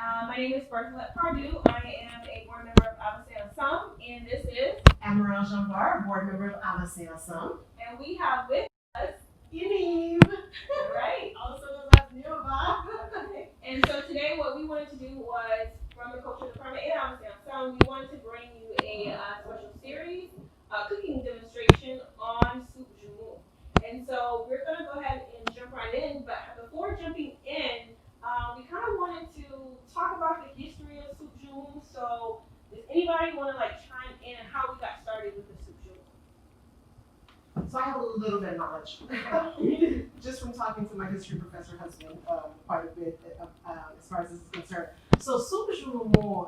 My name is Berthelette Pardue. I am a board member of Avocet Assam, and this is Amaral Jambar, board member of Avocet Assam. And we have with us Yaniv. Right. Also known as Nirva. And so today what we wanted to do was, from the culture department in Avocet Assam, we wanted to bring you a special series, a cooking demonstration on soup Joumou. And so we're going to go ahead and jump right in, but before jumping in, we kind of wanted to talk about the history of soup Joumou. So does anybody want to chime in on how we got started with the soup Joumou? So I have a little bit of knowledge, just from talking to my history professor husband quite a bit as far as this is concerned. So soup Joumou,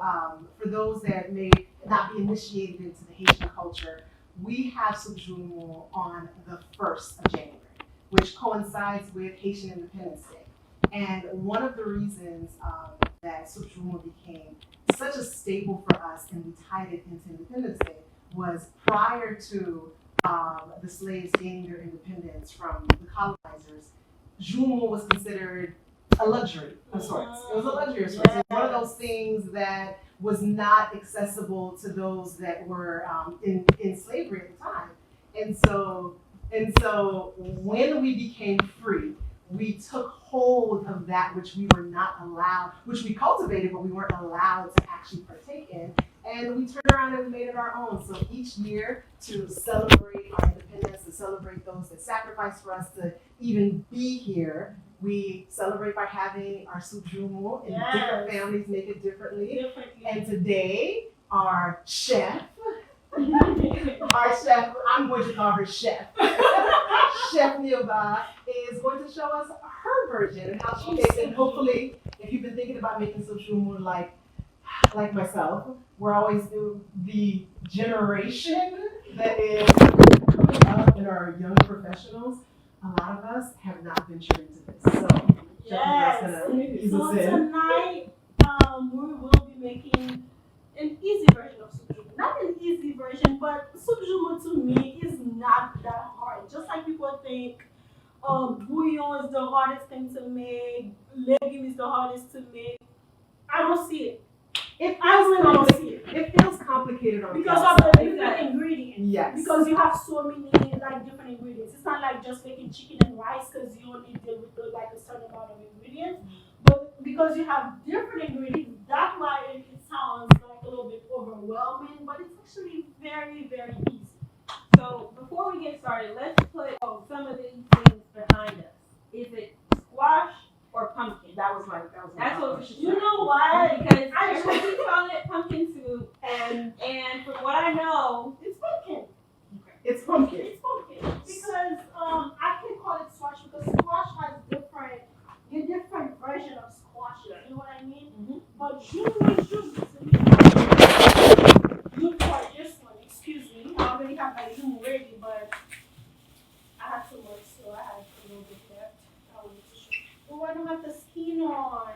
for those that may not be initiated into the Haitian culture, we have soup Joumou on the 1st of January, which coincides with Haitian Independence Day. And one of the reasons that soup Joumou became such a staple for us and we tied it into Independence Day was prior to the slaves gaining their independence from the colonizers. Joumou was considered a luxury of sorts. It was a luxury of sorts. It was one of those things that was not accessible to those that were in slavery at the time. And so when we became free, we took hold of that which we were not allowed, which we cultivated, but we weren't allowed to actually partake in. And we turned around and we made it our own. So each year, to celebrate our independence, to celebrate those that sacrificed for us to even be here, we celebrate by having our soup Joumou, and different families make it differently. And today, our chef, I'm going to call her Chef. Chef Nilva is going to show us her version and how she makes it. And hopefully, if you've been thinking about making soup Joumou like myself, we're always the generation that is coming up in our young professionals. A lot of us have not ventured into this. So, so tonight, we will be making an easy version of soup Joumou. Not an easy version, but soup Joumou to me is not that hard. Just like people think bouillon is the hardest thing to make, legume is the hardest to make. I don't see it. It feels complicated on because of the different ingredients. Yes. Because you have so many different ingredients. It's not like just making chicken and rice because you only deal with a certain amount of ingredients. But because you have different ingredients, that's why it sounds like a little bit overwhelming. But it's actually very, very easy. So before we get started, let's put some of these things behind us. Is it squash or pumpkin? That's what we should start. You know why? Because everybody call it pumpkin soup, and from what I know, it's pumpkin. It's pumpkin. It's pumpkin. Because I can call it squash because squash has different version of squashes. You know what I mean? Mm-hmm. But Joumou is Joumou. Look for this one. Excuse me. I already have my Joumou ready, but I had too much, so I had a little bit left. Oh, I don't have the skin on.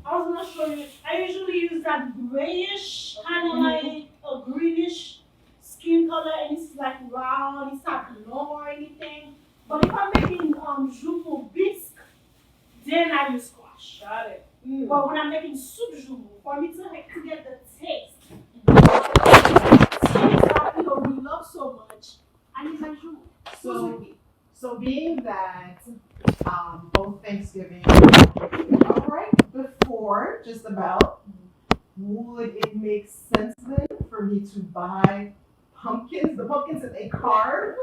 I was not sure. I usually use that grayish, kind of like a greenish skin color, and it's like round. It's not long or anything. But if I'm making Joumou bisque, then I use squash. Got it. But when I'm making soup Joumou, for me to get the taste that we love so much, I need my Joumou. So being that both Thanksgiving are right before, just about, would it make sense then for me to buy pumpkins, the pumpkins that they carve,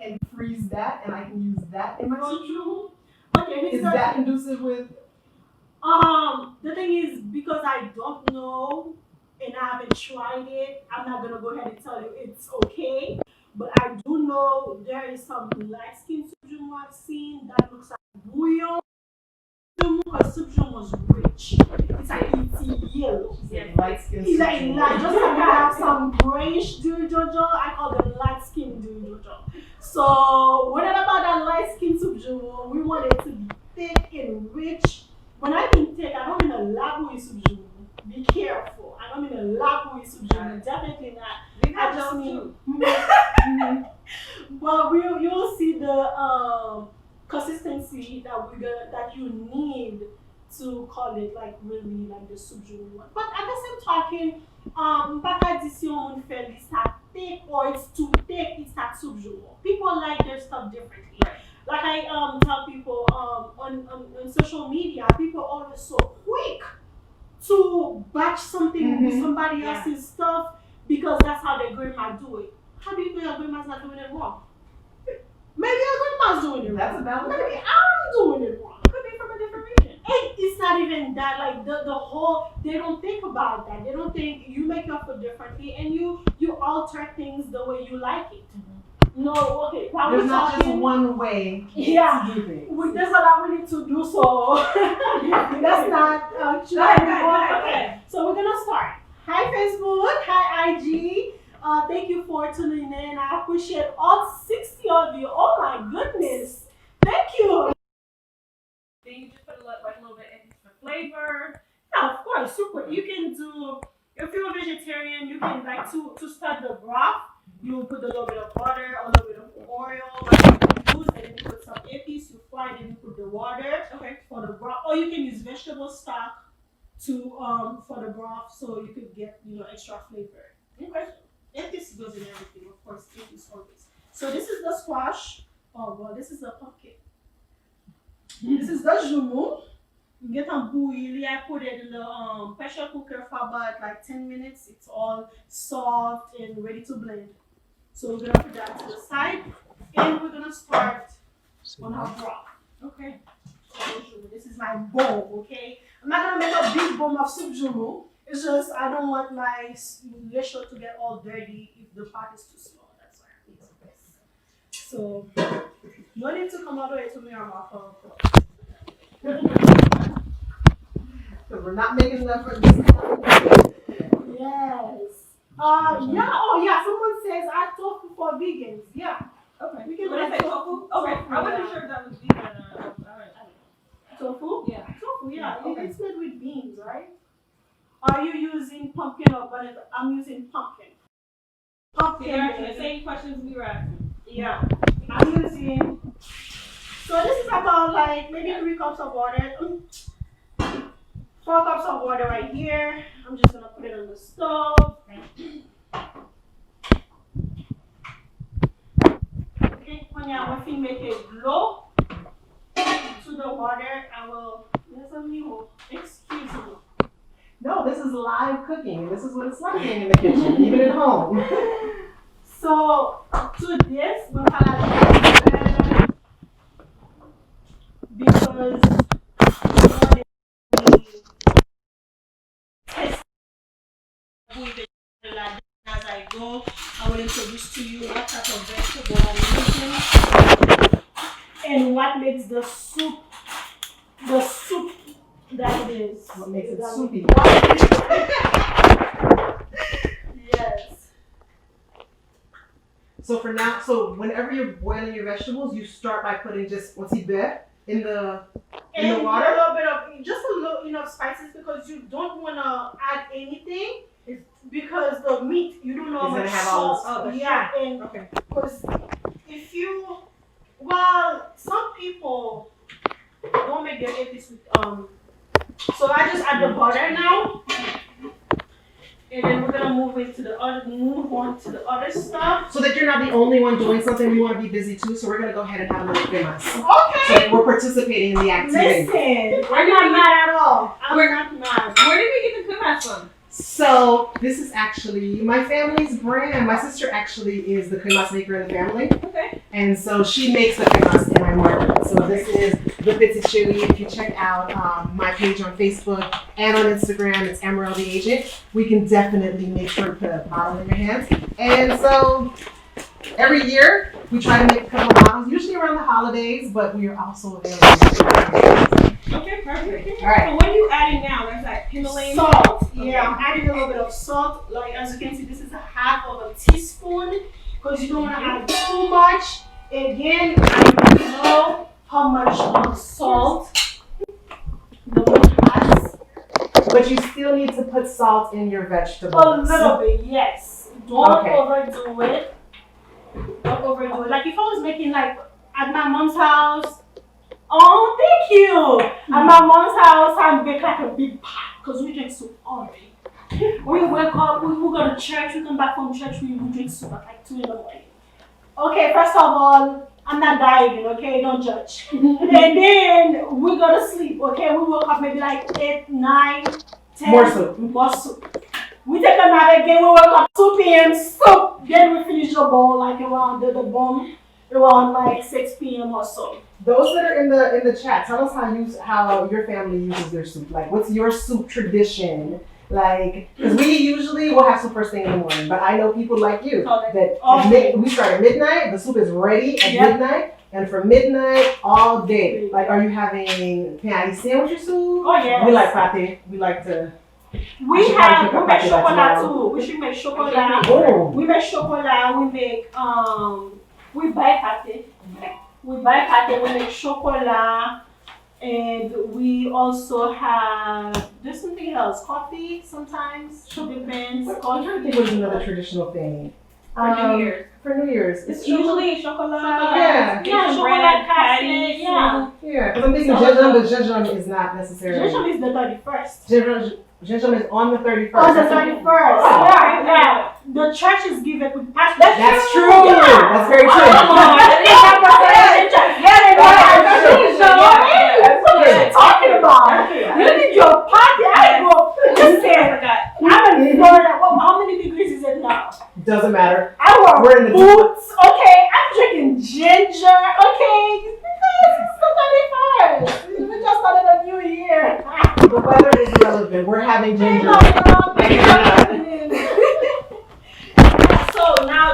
and freeze that, and I can use that in my soup Joumou? Okay, is that conducive with? The thing is, because I don't know and I haven't tried it, I'm not gonna go ahead and tell you it's okay. But I do know there is some light skin soup Joumou I've seen that looks like bouillon Joumou, because soup Joumou is rich. It's like it's yellow. Yeah, light skin. It's like just like I have some grayish duri jojo, I call them light skin duri jojo. So when I about that light skin soup Joumou, we want it to be thick and rich. When I mean thick, I don't mean a labouille soup Joumou. Be careful. I don't mean a labouille soup Joumou. Definitely not. I just mean. But you'll see the consistency that you need to call it like really like the soup Joumou one. But at the same talking, pas d'ici on fait this thick or it's too thick, it's not soup Joumou. People like their stuff differently. Right. Like I tell people on social media, people are always so quick to batch something with somebody else's stuff because that's how their grandma do it. How do you know your grandma's not doing it wrong? Maybe your grandma's doing it wrong. That's about it. Maybe I'm doing it wrong. Could be from a different region. It's not even that, like the whole, they don't think about that. They don't think you make your food differently and you alter things the way you like it. No, okay. While There's we're not talking, just one way Yeah. to do things. there's a lot we need to do, so that's not Right. So we're gonna start. Hi Facebook, hi IG. Thank you for tuning in. I appreciate all 60 of you. Oh my goodness. Thank you. Then you just put a little bit extra flavor. Yeah, of course, super. You can do, if you're a vegetarian, you can like to start the broth, you put a little bit of butter, a little bit of oil, like you use, and then you put some épices, you fry, and then you put the water Okay. for the broth. Or you can use vegetable stock to for the broth so you could get extra flavor. Okay. Épices goes in everything, of course, épices always. So this is the squash. Oh well, this is the pumpkin. This is the Joumou. Get on bouilli. I put it in the pressure cooker for about like 10 minutes. It's all soft and ready to blend. So we're gonna put that to the side, and we're gonna start on our broth. Okay. So this is my bowl, okay? I'm not gonna make a big bowl of soup Joumou. It's just I don't want my ratio to get all dirty if the pot is too small. That's why I need this. So no need to come all the way to Miramar. Because we're not making enough for this. Yes. Yeah. Oh, yeah. Someone says I tofu for vegans. Yeah. Okay. We can What is make it? Tofu? Okay. I wasn't sure if that was vegan or not. Alright. Tofu. Yeah. Tofu. Yeah. Yeah, okay. It's made with beans, right? Are you using pumpkin or banana? I'm using pumpkin. Pumpkin. They're asking the same questions we were asking. Yeah. I'm using. So this is about like maybe 3 cups of water. 4 cups of water right here. I'm just gonna put it on the stove. Okay, when I will make it glow to the water, I will. There's a mule. Excuse me. No, this is live cooking. This is what it's like being in the kitchen, even at home. So to this, we'll have because we want it to be tested as I go. I will introduce to you what type of vegetable I'm using and what makes the soup that it is. What makes it soupy. Yes. So for now, so whenever you're boiling your vegetables, you start by putting just beurre in the water. A little bit of just a little enough spices because you don't want to add anything. Because the meat you don't know how much have all salt. this. Yeah, and Okay. because if you some people don't make their épices with so I just add the butter now. And then we're gonna move on to the other stuff. So that you're not the only one doing something, we want to be busy too, so we're going to go ahead and have a little famous. So Okay. that we're participating in the activity. Listen, I'm not mad at all. I'm not mad. Where did we get the kumas from? So this is actually my family's brand. My sister actually is the cremas maker in the family. Okay. And so she makes the cremas in my market. So this is the Petit Chili. If you check out my page on Facebook and on Instagram, it's Emerald the Agent. We can definitely make sure to put a bottle in your hands. And so every year we try to make a couple of bottles, usually around the holidays, but we are also available. Okay, perfect. All right. So what are you adding now? There's like Himalayan Salt. Okay. Yeah, I'm adding a little bit of salt. Like as you can see, this is a half of a teaspoon because you don't want to add too much. Again, I know how much salt the meat has. But you still need to put salt in your vegetables. A little bit, yes. Don't Okay. overdo it. Don't overdo it. Like if I was making like at my mom's house, Oh, thank you. At my mom's house, I make like a big pot because we drink soup all day. We wake up, we go to church, we come back from church, we drink soup at like 2 in the morning. Okay, first of all, I'm not dieting, okay? Don't judge. And then we go to sleep, okay? We woke up maybe like 8, 9, 10. More soup. More soup. We take a nap again, we wake up 2 p.m. soup. Then we finish the bowl like around the bomb around like 6 p.m. or so. Those that are in the chat, tell us how your family uses their soup. Like, what's your soup tradition? Like, because we usually will have soup first thing in the morning, but I know people like you that we start at midnight. The soup is ready at midnight, and from midnight all day. Like, are you having Haitian with your soup? Oh yeah. We like pate. We like to. We make chocolate too. We should make chocolate. Oh. We make chocolate. We make we buy pate. We buy pate. We make chocolate. And we also have, there's something else, coffee sometimes, depends. I'm trying to think what's another traditional thing. For New Year's. For New Year's. It's usually chocolate. Yeah. Chocolate, patty, yeah. Yeah, because I'm thinking Jejum, but Jejum is not necessarily. Jejum is the 31st. Jejum is on the 31st. Oh, the 31st. Yeah. The church is given with pastor. That's true. That's very true. What are you talking about? You did your party. I go. Listen, I'm in Florida. Well, how many degrees is it now? Doesn't matter. I wear We're in the boots. Okay, I'm drinking ginger. Okay, because it's the 31st. We just started a new year. The weather is irrelevant. We're having ginger. So now,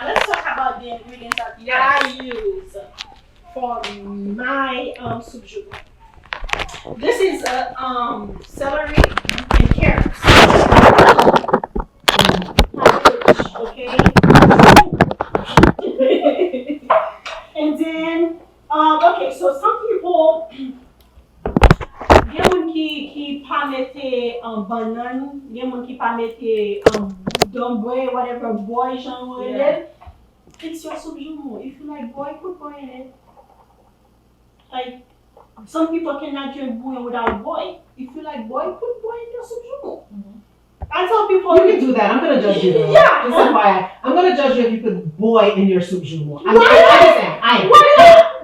let's talk about the ingredients that I use for my soup joumou. This is celery and carrots. Okay. And then okay, so some people qui pas mettre banane, qui pas mettre boy, whatever boy genre it. It's your soup joumou. If you like boy, put boy in it. Like some people cannot drink bouillon without boy. If you like boy, put boy in your soup joumou. I tell people you can do that. I'm gonna judge you though. Yeah. Just FYI. I'm gonna judge you if you put boy in your soup joumou. I am.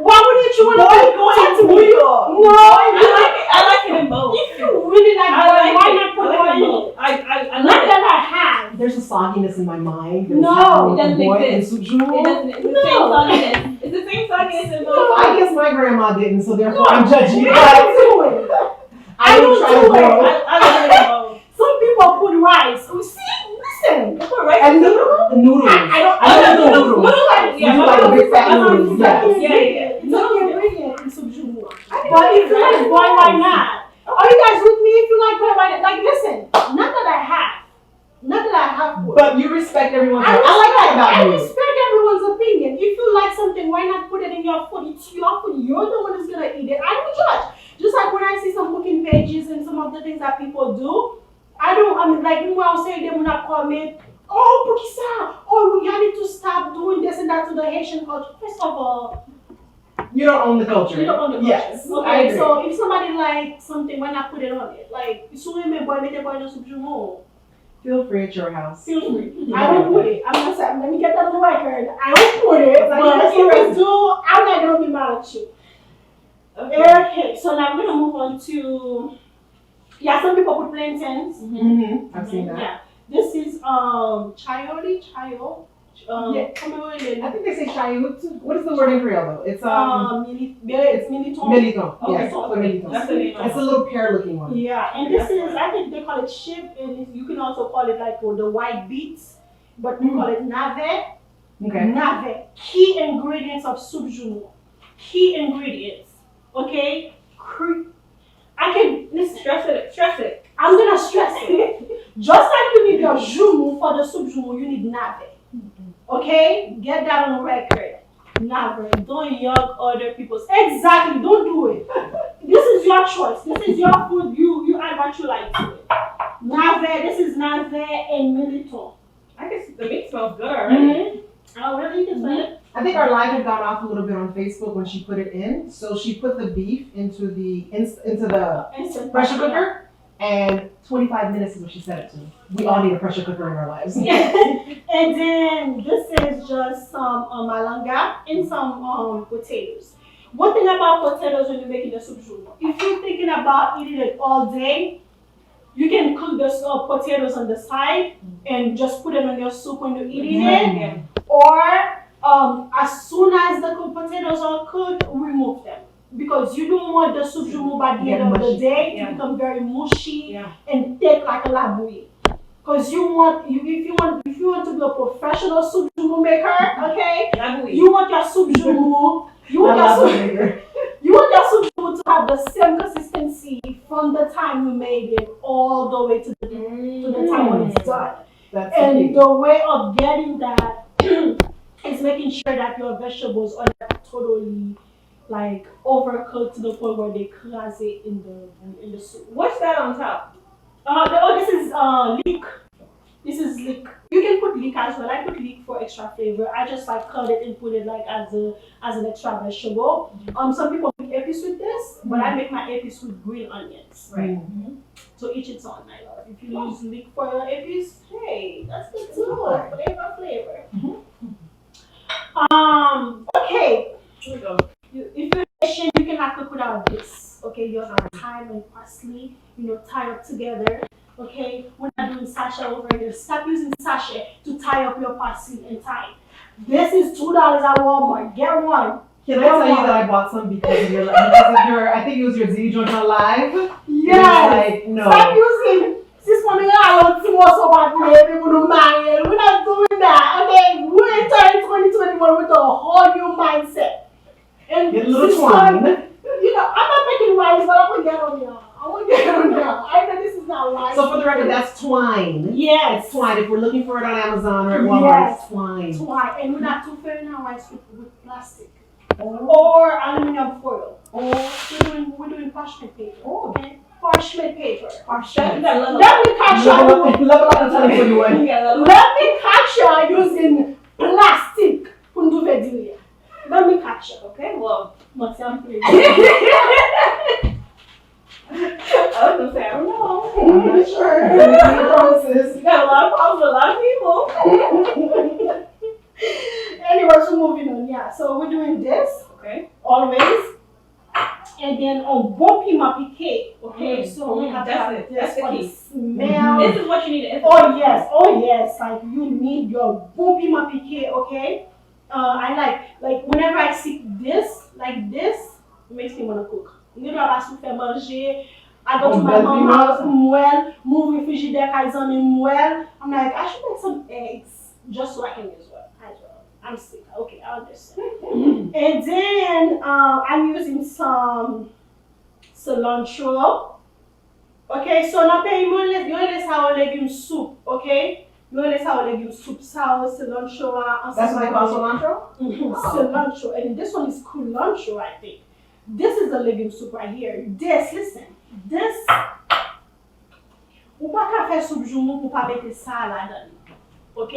Why wouldn't you want to put boy into bouillon? No, I like it in both. If you really like boy, why not put boy in it? I Not that I have. There's a sogginess in my mind. No, it doesn't boy exist. in soup joumou. It's the same sogginess. It's the same sogginess in both. I guess my grandma didn't, so therefore I'm judging you. I don't do it. I don't do it. I like it in both. Some people put rice. See, listen. Put rice And in the noodles. I don't do noodles. Noodles, yeah, You do like the big fat noodles. Yeah. It's not the ingredient in soup joumou. But if you like boy, why not? Are you guys with me? If you like boy, why not? Like, listen. Not that I have boy. But you respect everyone's I I like that about I you. respect everyone's opinion. If you like something, why not put it in your food? It's your food. You're the one who's gonna eat it. I don't judge. Just like when I see some cooking pages and some of the things that people do, like when I was saying they will not comment. Oh, Pukisa. Oh, you need to stop doing this and that to the Haitian culture. First of all, You don't own the culture. you don't own the culture. Yes. I Okay, agree. so if somebody likes something, why not put it on it? Like, souvent boy, mette boy dans soup joumou. Feel free at your house. Feel free. I don't put it. I'm not saying. Let me get that on the record. I don't put it. But if you do, I'm not gonna be mad at you. Okay. So now we're gonna move on to. Yeah, some people put plantains. Mm-hmm. I've seen that. Yeah. This is chayote. Yeah. Cameroonian. I think they say chayut. What is the word in Creole though? It's It's militon. militon. Okay, Yes, so- it's a militon. That's the name of It's a little pear-looking one. Yeah, and this is, I think they call it chip, and you can also call it like the white beets, but we call it navet. Okay. Navet. Key ingredients of soup joumou. Key ingredients. Okay? Let's Stress it. I'm gonna stress it. Just like you need your joumou for the soup joumou, you need navet. Okay? Get that on the record. Navet. Don't yug other people's. Exactly. Don't do it. This is your choice. This is your food. You add what you like to it. Navet. This is navet and militon. I guess the meat smells good already. Oh, really? You can smell it? I think our live had gone off a little bit on Facebook when she put it in. So she put the beef into the Instant pressure cooker, and 25 minutes is what she said it to. We all need a pressure cooker in our lives. And then this is just some malanga and some potatoes. One thing about potatoes when you're making the soup joumou, if you're thinking about eating it all day, you can cook the potatoes on the side and just put it on your soup when you're eating it. Or as soon as the potatoes are cooked, remove them. Because you don't want the soup joumou by the end of the day to become very mushy and thick like a labouille. Because if you want to be a professional soup joumou maker, okay, you want your soup joumou, you want your soup joumou to have the same consistency from the time you made it all the way to the time when it's done. And the way of getting that is making sure that your vegetables are not totally like overcooked to the point where they craze it in the soup. What's that on top? This is leek. This is leek. You can put leek as well. I put leek for extra flavor. I just like cut it and put it like as an extra vegetable. Some people make epis with this, but I make my epis with green onions. Right. So each its own, my love. If you use leek for your epis, hey, that's good too. Flavor. Okay. Here we go. If you're Haitian, you cannot cook without this. Okay, you have thyme and parsley, tie up together. Okay, we're not doing sachet over here. Stop using sachet to tie up your parsley and thyme. This is $2 at Walmart. Get one. Can I tell you that I bought some because of your, I think it was your Z joint on live? Yes. Like, no. Stop using this one. I don't see what's about me. We're not doing that. Okay, we're entering 2021 with a whole new mindset. And get a little twine. I'm not making wines, but I'm gonna get on y'all. I know this is not right. So for the record, that's twine. Yes. It's twine. If we're looking for it on Amazon or at Walmart, it's twine. Twine. And we're not too fair now rice with plastic. Or aluminum foil. Or we're doing parchment paper. Okay? Parchment paper. Parchment. Let me catch you using plastic. Let me catch you, okay? Well, what's your please? I was gonna say, I don't know. I'm not sure. Promises. You got a lot of problems with a lot of people. Anyway, so moving on. Yeah, so we're doing this. Okay. Always. And then on bon piment piqué. Okay, so we have to have that's the key. Smell. This is what you need to Oh yes. Like you need your bon piment piqué. Okay. I like whenever I see this like this, it makes me wanna cook. You know, I faire manger. I go to my mom's house, move frigidaire, I'm like, I should make some eggs just so I can use one. I'm sick. Okay, I understand. And then I'm using some cilantro. Okay, so now you laisse our legume soup. Okay, you laisse our legume soup, sour cilantro. That's what I call cilantro. Cilantro, and this one is culantro, I think. This is the legume soup right here. Listen. Ou pas qu'à faire soupe joumou pour pas mettre ça là-dedans. Ok?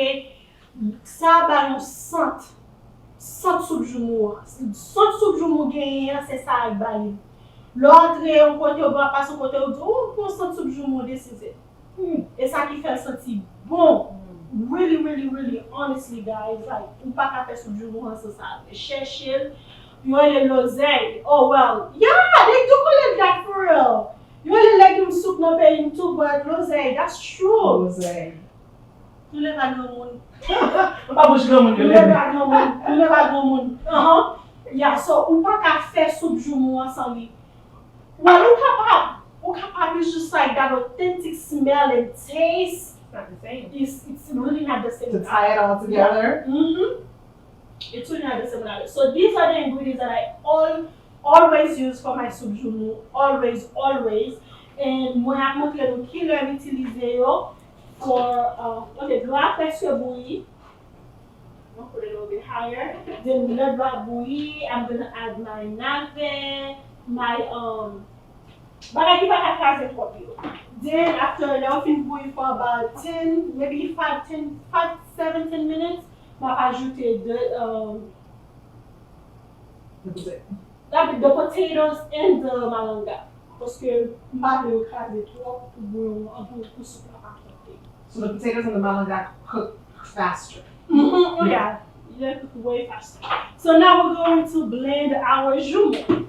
Ça va nous sente soupe joumou. Sente soupe joumou gagnant, c'est ça avec bali. L'autre, on côté on va passer côté on dit pour sente soupe joumou this is it. Et ça qui fait sentir bon. Really, really, really, honestly, guys, like, ou pas qu'à faire soupe joumou en ça. Chercher you only l'oseille. Oh well, yeah, they do call it that for real. You only legume soup not paying too, but l'oseille, that's true. L'oseille. You never know moon. Yeah, so ou pas qu'à faire soupe joumou ensemble. Well, ou capable is just like that authentic smell and taste. It's not the same. It's really not the same. To tie it all together. Yeah. It's really not the same. So these are the ingredients that I always use for my soup joumou. Always. And moi j'ai montré donc qui l'ai utilisé for okay, the last presque bouillie. I'm gonna put it a little bit higher. Then le blanc bouillie, I'm gonna add my navet, my but I give it a class for you. Then after let it bouillir for about 10 minutes, ma rajouter The potatoes and the malanga. Parce que ma le crase trop pour bouillon pour soupe la pâte. So the potatoes and the malanga cook faster. Mm-hmm. Yeah, they cook way faster. So now we're going to blend our joumou.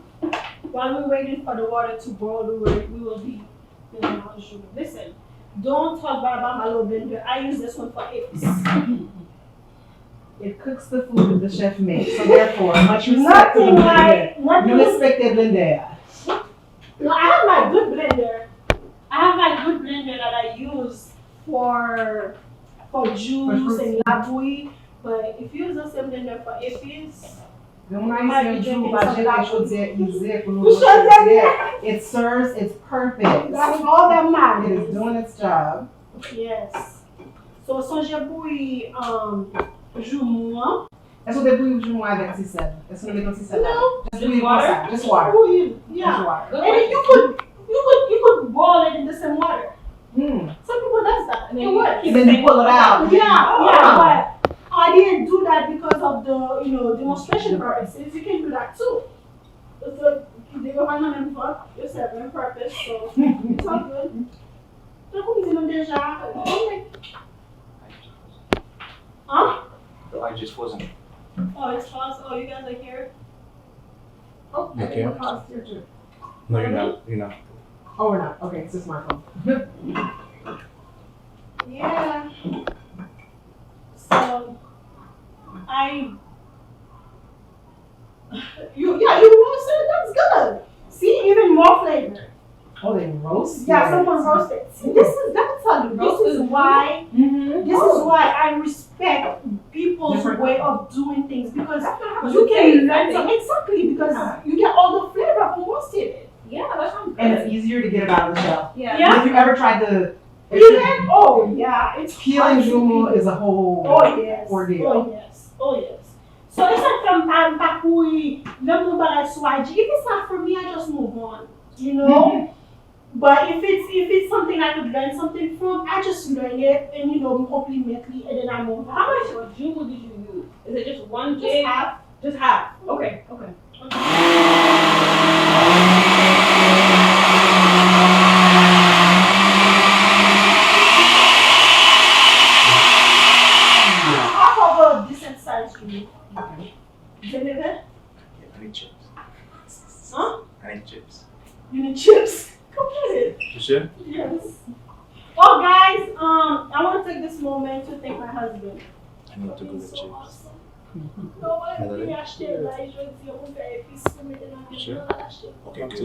While we're waiting for the water to boil, we will be blending our joumou. Listen, don't talk bad about my little blender. I use this one for eggs. It cooks the food that the chef makes, so therefore, much respect to the blender. No respect the blender. No, I have my good blender. I have my good blender that I use for juice and labouille. But if you use the same blender for effies, it serves its purpose. That's all that matters. It is doing its job. Yes. So j'ai bouilli joumou. Est-ce que vous bouillez joumou avec sisal? Est-ce que vous mettez sisal? No. Just water. Just water. Yeah. Just water. And then you could boil it in the same water. Some people does that. And It then works. And then you pull it out. Yeah, but I didn't do that because of the demonstration purposes. You can do that too. So they go on and fuck yourself on purpose, so it's all good. So who's in déjà? Huh? The light just wasn't. Oh, it's paused. Oh, you guys are here? Oh, You okay. can't. Pause here too. No, you're not. You're not. Oh, we're not. Okay, it's just my phone. Yeah. So you roasted. That's good. See, even more flavor. Oh, they roast? Yeah, someone roasted. See, that's how you roast. This is why. This is why I respect people's way of doing things because you can learn exactly because you get all the flavor from roasting it. Yeah, that sounds good. And it's easier to get it out of the shell. Yeah. If you ever tried to Peel it? Oh yeah, it's peeling hard to joumou peel. is a whole Ordeal. ordeal. Oh yes. So it's like from Pakui, if it's not for me, I just move on. You know? But if it's something I could learn something from, I just learn it and completely and then I move on. How much joumou did you use? Is it just one Just jig? half. Just half. Okay. Half of a decent sized joumou. Okay. Is it okay? Yeah, I need chips. Huh? I need chips. You need chips? Come get it. You sure? Yes. Well, guys, I want to take this moment to thank my husband. I need to go He's with so chips. awesome. Nobody acheté là, je veux dire, on fait épices, on met dans la Sure. acheté. Okay, good.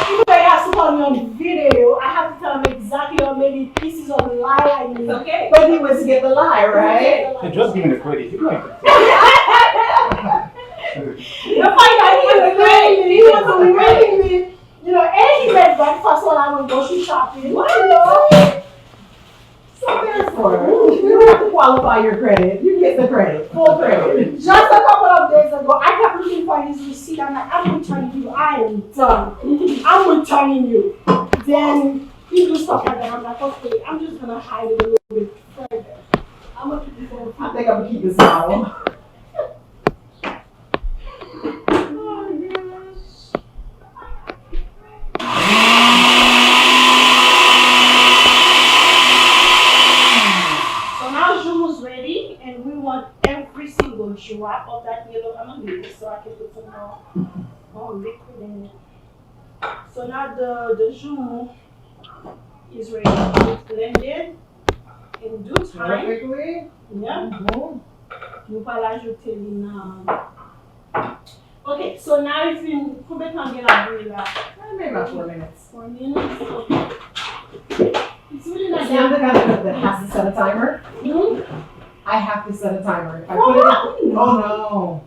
Even though I have to on your video, I have to tell him exactly how many pieces of lie I need. Okay. But he was to get the lie, right? Hey, just give me the credit. You know. The fact that he was waiting me, and he made breakfast while I went grocery shopping. What? So therefore, you don't have to qualify your credit. You get the credit, full credit. Just a couple of days ago, I kept looking for his receipt. I'm like, I'm returning you. I am done. I'm returning you. Then he do stuff like that. I'm like, okay, I'm just gonna hide it a little bit further. I'm gonna keep it for I think I'm gonna keep this now. So now joumou's ready, and we want every single drop of that yellow. I'm gonna leave this so I can put some more liquid in it. So now the joumou is ready. It's blended in due time. Perfectly. Yeah. Mhm. Nous pas l'ajouter Okay, so now it's been combien de temps qu'elle a brûlé là? Maybe about 4 minutes. 4 minutes. Okay. It's really not See, I'm the that. kind that has to set a timer. I have to set a timer. If I put it in, oh no.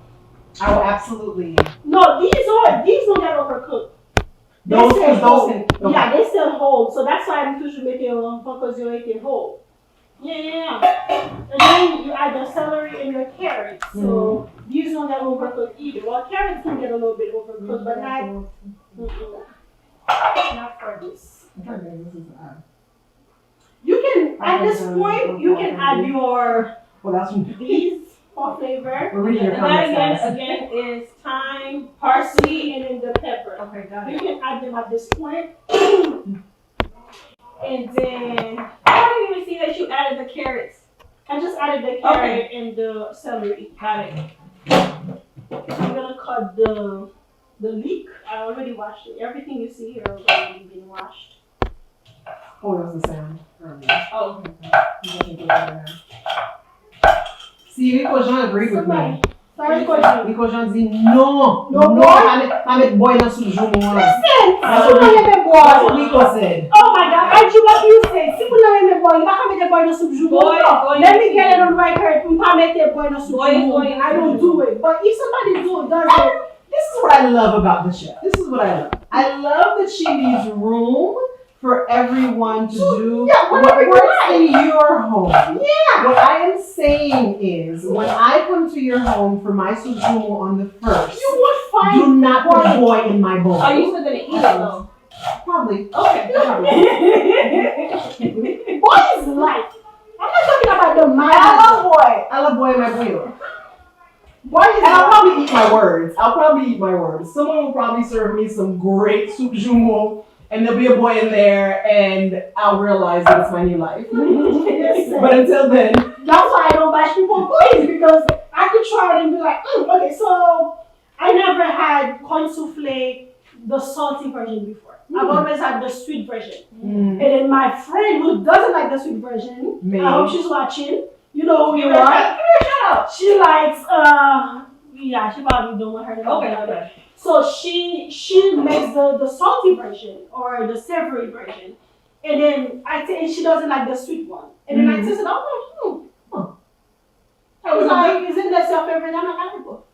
I will absolutely. No, these don't get overcooked. Those still can, hold. okay. Yeah, they still hold. So that's why I'm toujours mettre en because you make it hold. Yeah. And then you add the celery and your carrots. So these don't get overcooked either. Well, carrots can get a little bit overcooked, but not for this. I'm trying to think, this is You can at this point you can add your well, that's from these. for flavor. We're reading your And that comments, guys. again is thyme, Parsley and then the pepper. Okay, got You it. can add them at this point. And then I didn't even see that you added the carrots. I just added the carrot and the celery. Got it. I'm gonna cut the leek. I already washed it. Everything you see here has already been washed. Oh, that was the sound. Oh, See, Rico Jean agreed with me. Sorry, Coach. Rico Jean dit non, No non, boy? pas mettre boy dans soupe Joumou. Listen! That's Si vous what n'aimez That's pas, what Rico said. oh my God, I do what you say. Si vous n'aimez pas, il va pas mettre boy dans soupe Joumou. Boy, No. boy, Let me get it on record. Il va pas mettre boy dans soupe Boy, Joumou. boy, I don't do it. But if somebody does it, This is what I love about the chef. This is what I love. I love that she leaves room for everyone to do yeah, what whatever you works like. in your home. Yeah. What I am saying is, when I come to your home for my soup Joumou on the first, You would find do not put boy in my bowl. are you still gonna eat it though? Probably. Okay. Probably. boy is life. I'm not talking about the I man. love boy. I love boy in my bouillon. Boy is And I'll life. probably eat my words. I'll probably eat my words. Someone will probably serve me some great soup Joumou, and there'll be a boy in there, and I'll realize that it's my new life. But until then, That's why I don't bash people boys, because I could try it and be like, okay, so I never had corn souffle, the salty version before. I've always had the sweet version. And then my friend who doesn't like the sweet version, Me. I hope she's watching. You know who you Give her a are. shout- give her a shout out. She likes, yeah, she probably don't want her to know Okay, about it. okay. So she makes the salty version or the savory version. And then and she doesn't like the sweet one. And then I tasted it, I'm like, I was like, isn't that your favorite? I'm like, I like both.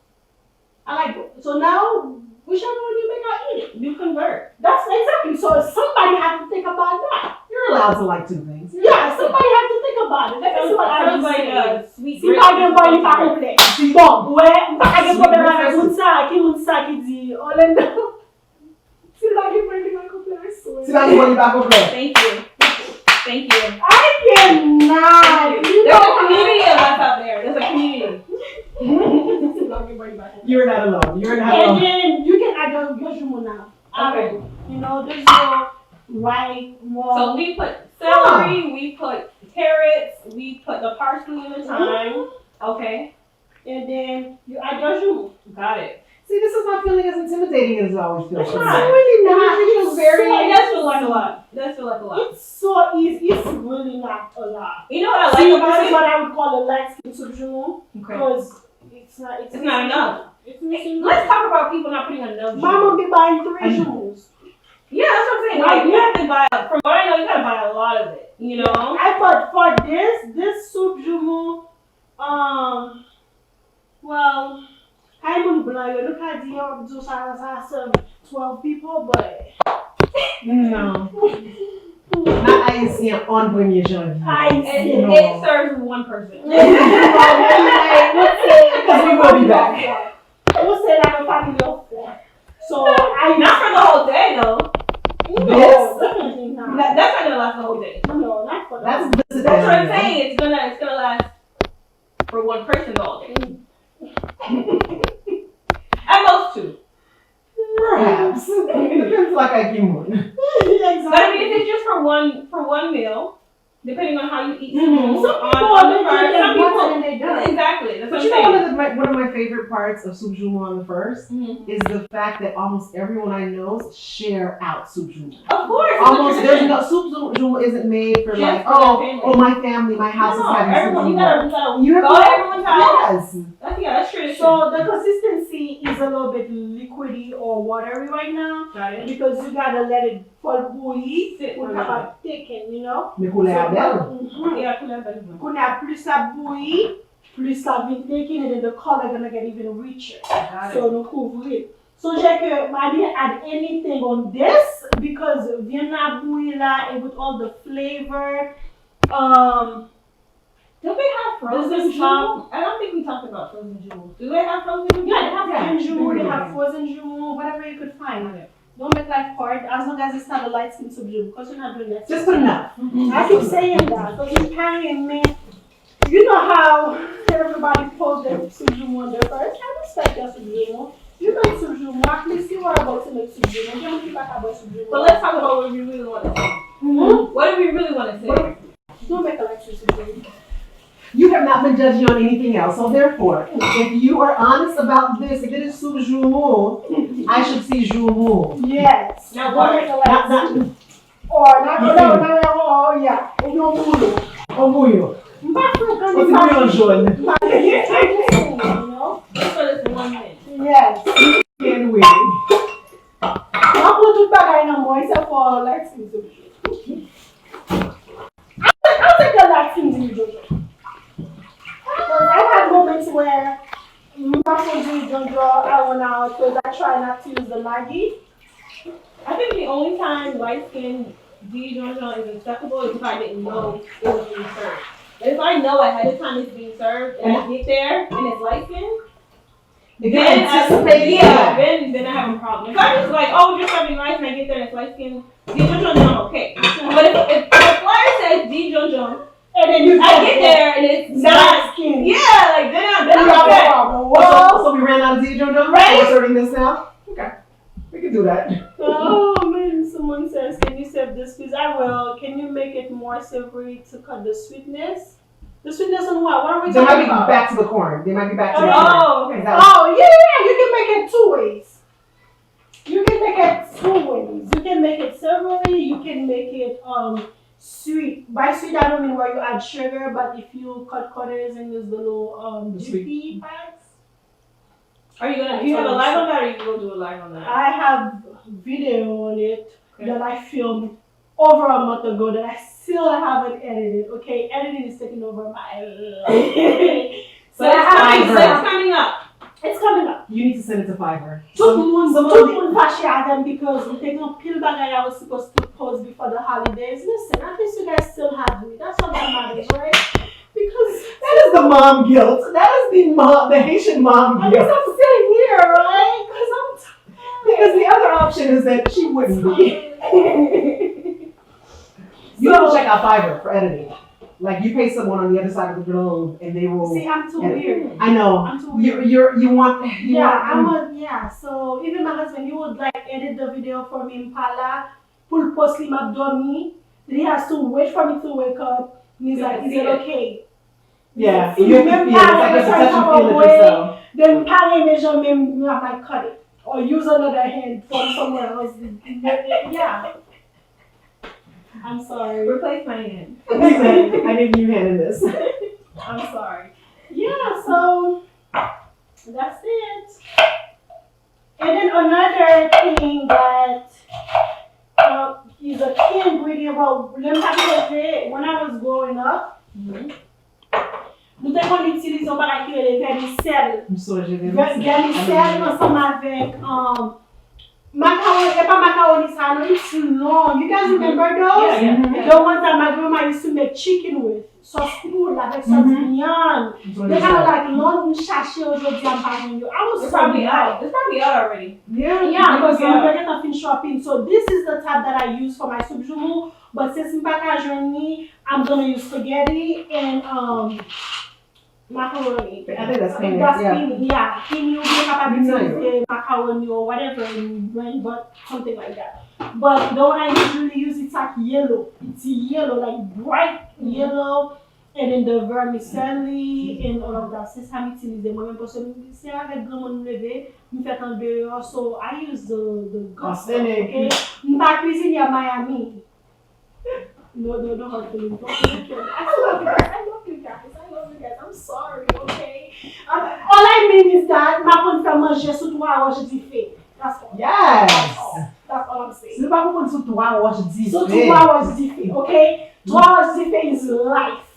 I like both. So now, whichever one you make, I eat it. You convert. That's exactly. So somebody had to think about that. you're allowed to like two things. Yeah, somebody had to think about it. Let me see what I Sounds was like saying. sweet. Si pa gen boy, li pa komple. Bon, ouais, pa gen Sweet problem avec breakfast. moun sa ki di, oh, let me know. Si pa gen boy, li pa komple, I swear. See that you want you back over there. Thank you. Thank you. I cannot. You There's a know, community of us out there. There's a community. Si pa gen boy, li pa komple. You're not alone. You're not And alone. then you can add your Joumou now. Okay. You know, there's no white, more. So we put celery, we put carrots, we put the parsley and the thyme. Okay. And then you add your Joumou. Got it. See, this is not feeling as intimidating as it always feels. It's It's not. really not. It feels very- It does feel like a lot. It does feel like a lot. It's so easy. It's really not a lot. You know what I See, like about this is it? what I would call a light skin soup Joumou. Okay. Because it's not. It's not enough. It's missing. Let's talk about people not putting enough. Mama be buying 3 I know. Joumous. Yeah, that's what I'm saying. Like, you have to buy, from what I know, you gotta buy a lot of it. You know? I thought for this soup Joumou, well, I'm blanc. You look at the do serve 12 people, but No. Not Haitian on premier janvier. It serves one person. Because we will be back. We'll say like a family of 4. So I Not for the whole day, though. no, definitely not. That's not gonna last the whole day. No, not for that. That's That's what I'm saying. It's gonna last for one person all day. At most 2. Perhaps. It depends like I came on. But I mean, if it's just for one meal, depending on how you eat food, Some people on the are first, some drinking people, water and they don't. exactly. That's But what you I'm know, saying. one of my favorite parts of soup Joumou on the first Mhm. is the fact that almost everyone I know share out soup Joumou. Of course. it's a Almost there's tradition. no soup Joumou isn't made for Just like for the family. my family, my house is No, having everyone, soup you Joumou. gotta You have go to- to everyone's house. Yes. That's tradition. So the consistency is a little bit liquidy or watery right now Got it. because you gotta let it fall bouillir Sit pour for a capable thicken, you know. Mais pour les abels, Yeah, put that back in. When I plus ça bouillit, plus ça vient thicken, and then the color gonna get even richer. Got it. So nous couvrir. So j'ai que I didn't add anything on this because vient la bouillir là and with all the flavor. Do they have frozen This is Joumou? I don't think we talked about frozen Joumou. Do they have frozen Joumou? Yeah, they have Yeah, canned Joumou, they yeah. have frozen Joumou, whatever you could find. Don't make life hard as long as it's not a light skin soup Joumou because you're not doing that. just put enough. I keep saying that because you're carrying me. You know how everybody posts their soup Joumou on their first? I respect your soup Joumou. You make soup Joumou. At least you are about to make soup Joumou. You don't keep back about soup Joumou. But let's talk about what we really want to say. Mm-hmm. What do we really want to say? Don't make a lecture soup Joumou. You have not been judging on anything else, so therefore, if you are honest about this, if it is soup Joumou, I should see Joumou. Yes. Now Don't what? make a lecture. Or not, yeah. Omuyo. What's the real John? You know? Just for this 1 minute. Yes. Can we? I put it back in a more except for like things. I'll take a like things in Jojo. Because I've had moments where my phone in Jojo, I went out because I try not to use the Maggie. I think the only time light skin Dijon is acceptable is if I didn't know it was being served. But if I know ahead of time it's being served and I get there and it's light skin, then I have a problem. If I just like, oh, just serving rice and I get there and it's light skin Dijon, I'm okay. But if the flyer says Dijon, And then you I get there and it's not skin. yeah, like then I'm Then you have a upset. problem. So we ran out of Dijon John? Right. We're serving this now? Okay. We can do that. Oh man, someone says, can you save this please? I will. Can you make it more savory to cut the sweetness? The sweetness on what? What are we They might talking be about? back to the corn. They might be back to the corn. Oh, okay. Oh yeah, you can make it two ways. You can make it two ways. You can make it savory, you can make it sweet. By sweet I don't mean where you add sugar, but if you cut quarters and use the little The sweet. jiffy bags. Are you gonna? Do you have a live on that, or you will do a live on that? I have video on it Okay. that I filmed over a month ago that I still haven't edited. Okay, editing is taking over my life. So it's coming up. It's coming up. You need to send it to Fiverr. Tout moun fache avec because we take no pill bagay I was supposed to post before the holidays. Listen, at least you guys still have me. That's all that matters, right? Because That is the mom guilt. That is the Haitian mom at least guilt. I'm sitting here, right? Because I'm tired. Because the other option is that she wouldn't be. You have to check out Fiverr for editing. Like you pay someone on the other side of the globe and they will. See, I'm too edit. weird. I know. I'm too weird. You want. So even my husband, he would like edit the video for me in Pala, pull post him up dormi. Then he has to wait for me to wake up. And he's like, is it okay? Yeah. See, You have to même feel it. It's like pas it's a like touch and some feel it way. yourself. Then parler mes gens même, I might cut it. Or use another hand from somewhere else. Yeah. I'm sorry. Replace my hand. I need you hand in this. I'm sorry. Yeah, so that's it. And then another thing that is a key ingredient. Well, let me tell you, when I was growing up, nous devons utiliser un bagage qui est le vermicelle. Vermicelle ensemble avec macaroni, pas macaroni, ça, no, it's long. You guys remember those? Yeah. The ones that my grandma used to make chicken with. Sauce cool, like sauce bouillon. They kind of like long sachet aujourd'hui I'm buying you. I was It's so probably young. out. It's probably out already. Yeah. Yeah, because Yeah. I'm getting nothing shopping. So this is the type that I use for my soup Joumou. But since I'm gonna use spaghetti and macaroni. I think that's penne. That's Yeah. penne, yeah. Penne, you'll be capable Penne, to use macaroni or whatever in brand, but something like that. But the one I usually use, it's like yellow. It's yellow, like bright yellow. And then the vermicelli and all of that. C'est ça m'utilise. Moi-même, parce que c'est avec grand monde levé, me fait en dehors. So I use the good stuff, okay? My cuisine à Miami. No hard feelings. I love you guys. I love you guys. I'm sorry, okay? All I mean is that ma bonne fait manger sous 3 heures je dis fait. That's all. Yes. That's all I'm saying. C'est pas pour sur toi, moi je dis. So 3 hours je dis fait, okay? 3 hours je dis fait is life.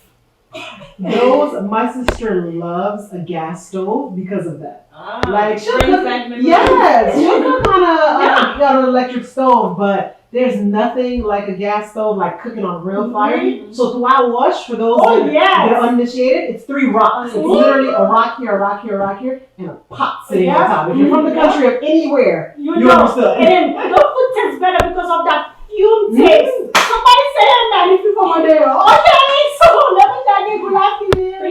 My sister loves a gas stove because of that. Like she'll brings cook, back memories. yes, she'll cook on an electric stove, but there's nothing like a gas stove like cooking on real fire. So to wash for those that are uninitiated, it's 3 rocks. It's literally a rock here, a rock here, a rock here, and a pot sitting on top. If you're from the country of anywhere, you understood. And then the food tastes better because of that fume taste. Somebody say that if you from there. Okay, so let me tell you good afternoon.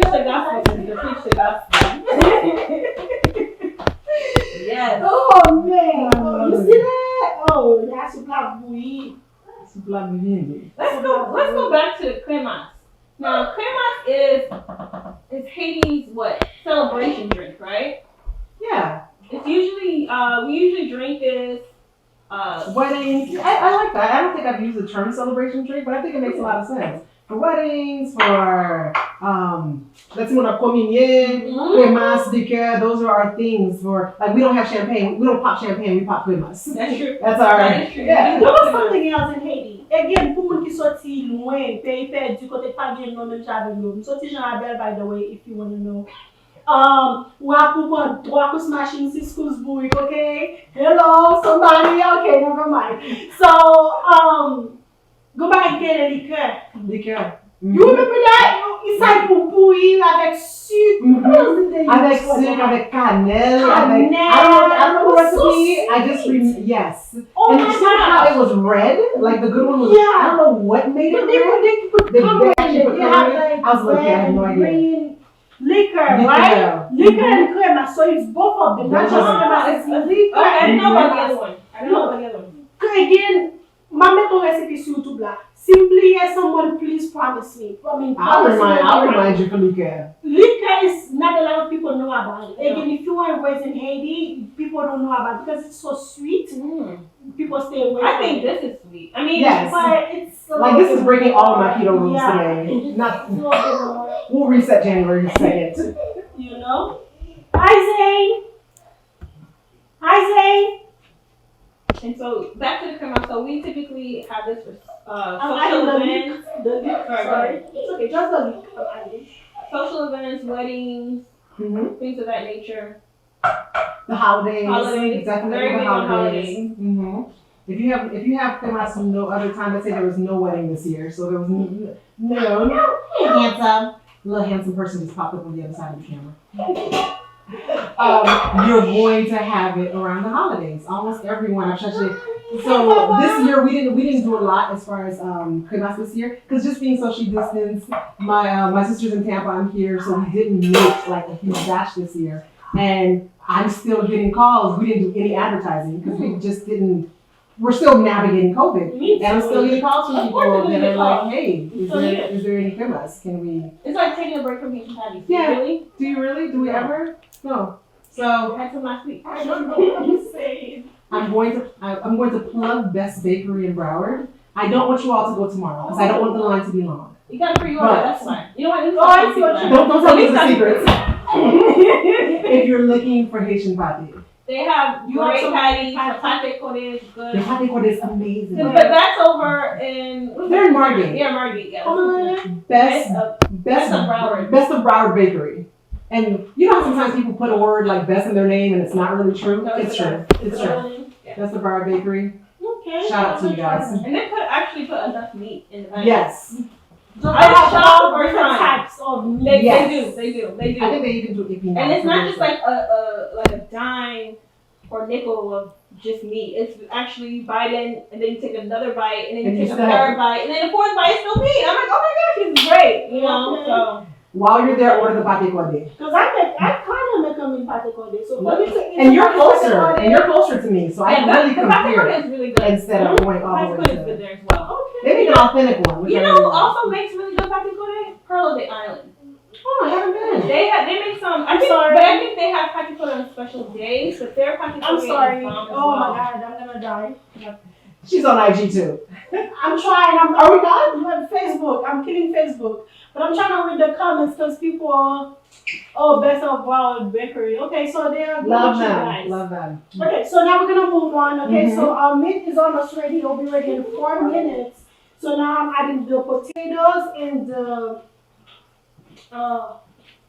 Oui. Soup la viande. Let's go back to cremas. Now cremas is Haiti's what? Celebration drink, right? Yeah. It's usually we usually drink this Weddings. I like that. I don't think I've used the term celebration drink, but I think it makes a lot of sense. For weddings, for let's say a communion, cremas, liqueur, those are our things for like we don't have champagne, we don't pop champagne, we pop cremas. That's true. That's our That is true. yeah. There was something else in Haiti. Again, pour moun ki sorti loin, pays perdu, côté pas bien non même j'avais l'eau. Sorti Jean Abel, by the way, if you want to know. Wa pou bon 3 course machine, 6 course bouille, okay? Hello, somebody, okay, never mind. So, go back and get a liqueur. Liqueur. You remember that? It's like pour bouillir avec sucre. Avec sucre, avec cannelle, avec I don't know the recipe. I just yes. Oh and my somehow God. it was red. Like the good one was. Yeah. I don't know what made it But red. they put They color in actually it. put They color have in it? like I was looking, I red had no and idea. green liquor, right? Liquor and crema. So it's both of them. Not just crema, it's liquor. Okay, I didn't know about the crema. other one. I didn't know about the other one. Again, ma met ton recipe sur YouTube là. Simply as someone please promise me. I mean, I'll remind you for liqueur. liquor is not a lot of people know about it. Again, if you were raised in Haiti, people don't know about it because it's so sweet. People stay away I from think it. this is sweet. I mean, Yes. But it's a Like little this is bit breaking all more- my keto rules yeah. today. Not. It's a little bit more, We'll reset January 2nd. you know. Hi Zane. Hi Zane. and so back to the crema. So we typically have this for I'm adding social the events, leek. The leek. Sorry. It's okay. Just the leek. I'm adding. social events, weddings, things of that nature. The holidays. Holidays. Definitely Very the big on holidays. If you have cremas no other time, let's say there was no wedding this year, so there was no handsome little handsome person just popped up on the other side of the camera. You're going to have it around the holidays. Almost everyone. I've actually. So this year we didn't do a lot as far as cremas this year because just being socially distanced. My sister's in Tampa. I'm here, so we didn't make like a huge batch this year. And I'm still getting calls. We didn't do any advertising because we just didn't. We're still navigating COVID. Me too. And I'm still getting calls from Of people course you're that are gonna like, call. hey, is there any cremas? Can we? It's like taking a break from being patties. Yeah. Really? Do you really? Do we ever? No. So I had some last week. I don't know what you're saying. I'm going to plug Best Bakery in Broward. I don't want you all to go tomorrow because I don't want the line to be long. You got a pre-order. But- That's fine. You know what? Oh, I see what you- Don't tell me the Let me secrets. If you're looking for Haitian pate, They have You want great some patties. patty? Pate code is the good. pate code is amazing. But that's over in. They're in Margate. Yeah, Margate. Yeah. Best Best of Broward. Best of Broward Bakery. And you know how sometimes people put a word like best in their name and it's not really true? No, It's it's true. It's true. Really? Best of Broward Bakery. Okay. Shout out to you guys. And they actually put enough meat in the patty. Yes. So I they just have saw all the first different time. types of meat. They Yes. do. They do. They do. I think they even do ippy. And it's not just like a dime or nickel of just meat. It's actually you bite in and then you take another bite and then And you you take a still have- third bite and then the fourth bite is still meat. I'm like, oh my gosh, this is great. You know, so While you're there, order the pate code. Because I kind of make them in pate code. So for me to eat And you're pate closer. code- And you're closer to me, so I can really the pate compare code is really good. instead of going all the Pate way code is good to. there as well. They make an authentic one. which You I know really who like. also makes really good pate code? Pearl of the Island. Oh, I haven't been. They make some. I think, sorry. but I think they have pate code on special days. But their pate code I'm sorry. is bomb as Oh well. my God, I'm gonna die. She's on IG too. I'm trying. Are we done? Facebook. I'm killing Facebook. But I'm trying to read the comments because people are, oh, Best of Wild Bakery. Okay, so they are good Love with you them. guys. Love them. Okay, so now we're gonna move on. Okay, Mhm. so our meat is almost ready. It'll be ready in 4 minutes. So now I'm adding the potatoes and the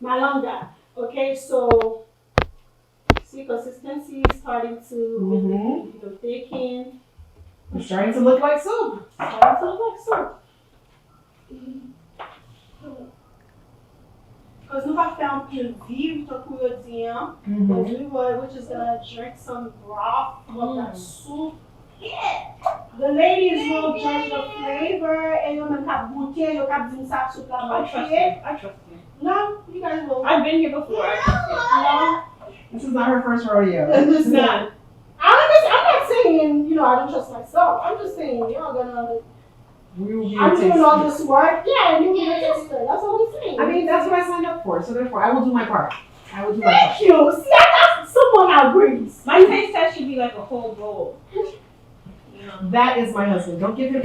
malanga. Okay, so see consistency is starting to thicken. It's starting to look like soup. Starting to look like soup. Because nous va faire un pile vive, tant qu'on le dit, hein. Because we're just gonna drink some broth from that soup. Yeah. The ladies will judge the flavor and you'll make a bouquet, you'll have some soup soup la I trust moitié. you. I trust you. No, you guys will. I've been here before. I trust you. No. This is not her first rodeo. It's not. I'm not saying, I don't trust myself. I'm just saying, y'all gonna. We will be I'm your doing all taster. this work. Yeah, and you'll be a tester. That's all I'm saying. I mean, that's what I signed up for. So therefore, I will do my part. I will do my Thank part. you. See, that's someone agrees. My taste test should be like a whole bowl. That is my husband. Don't give him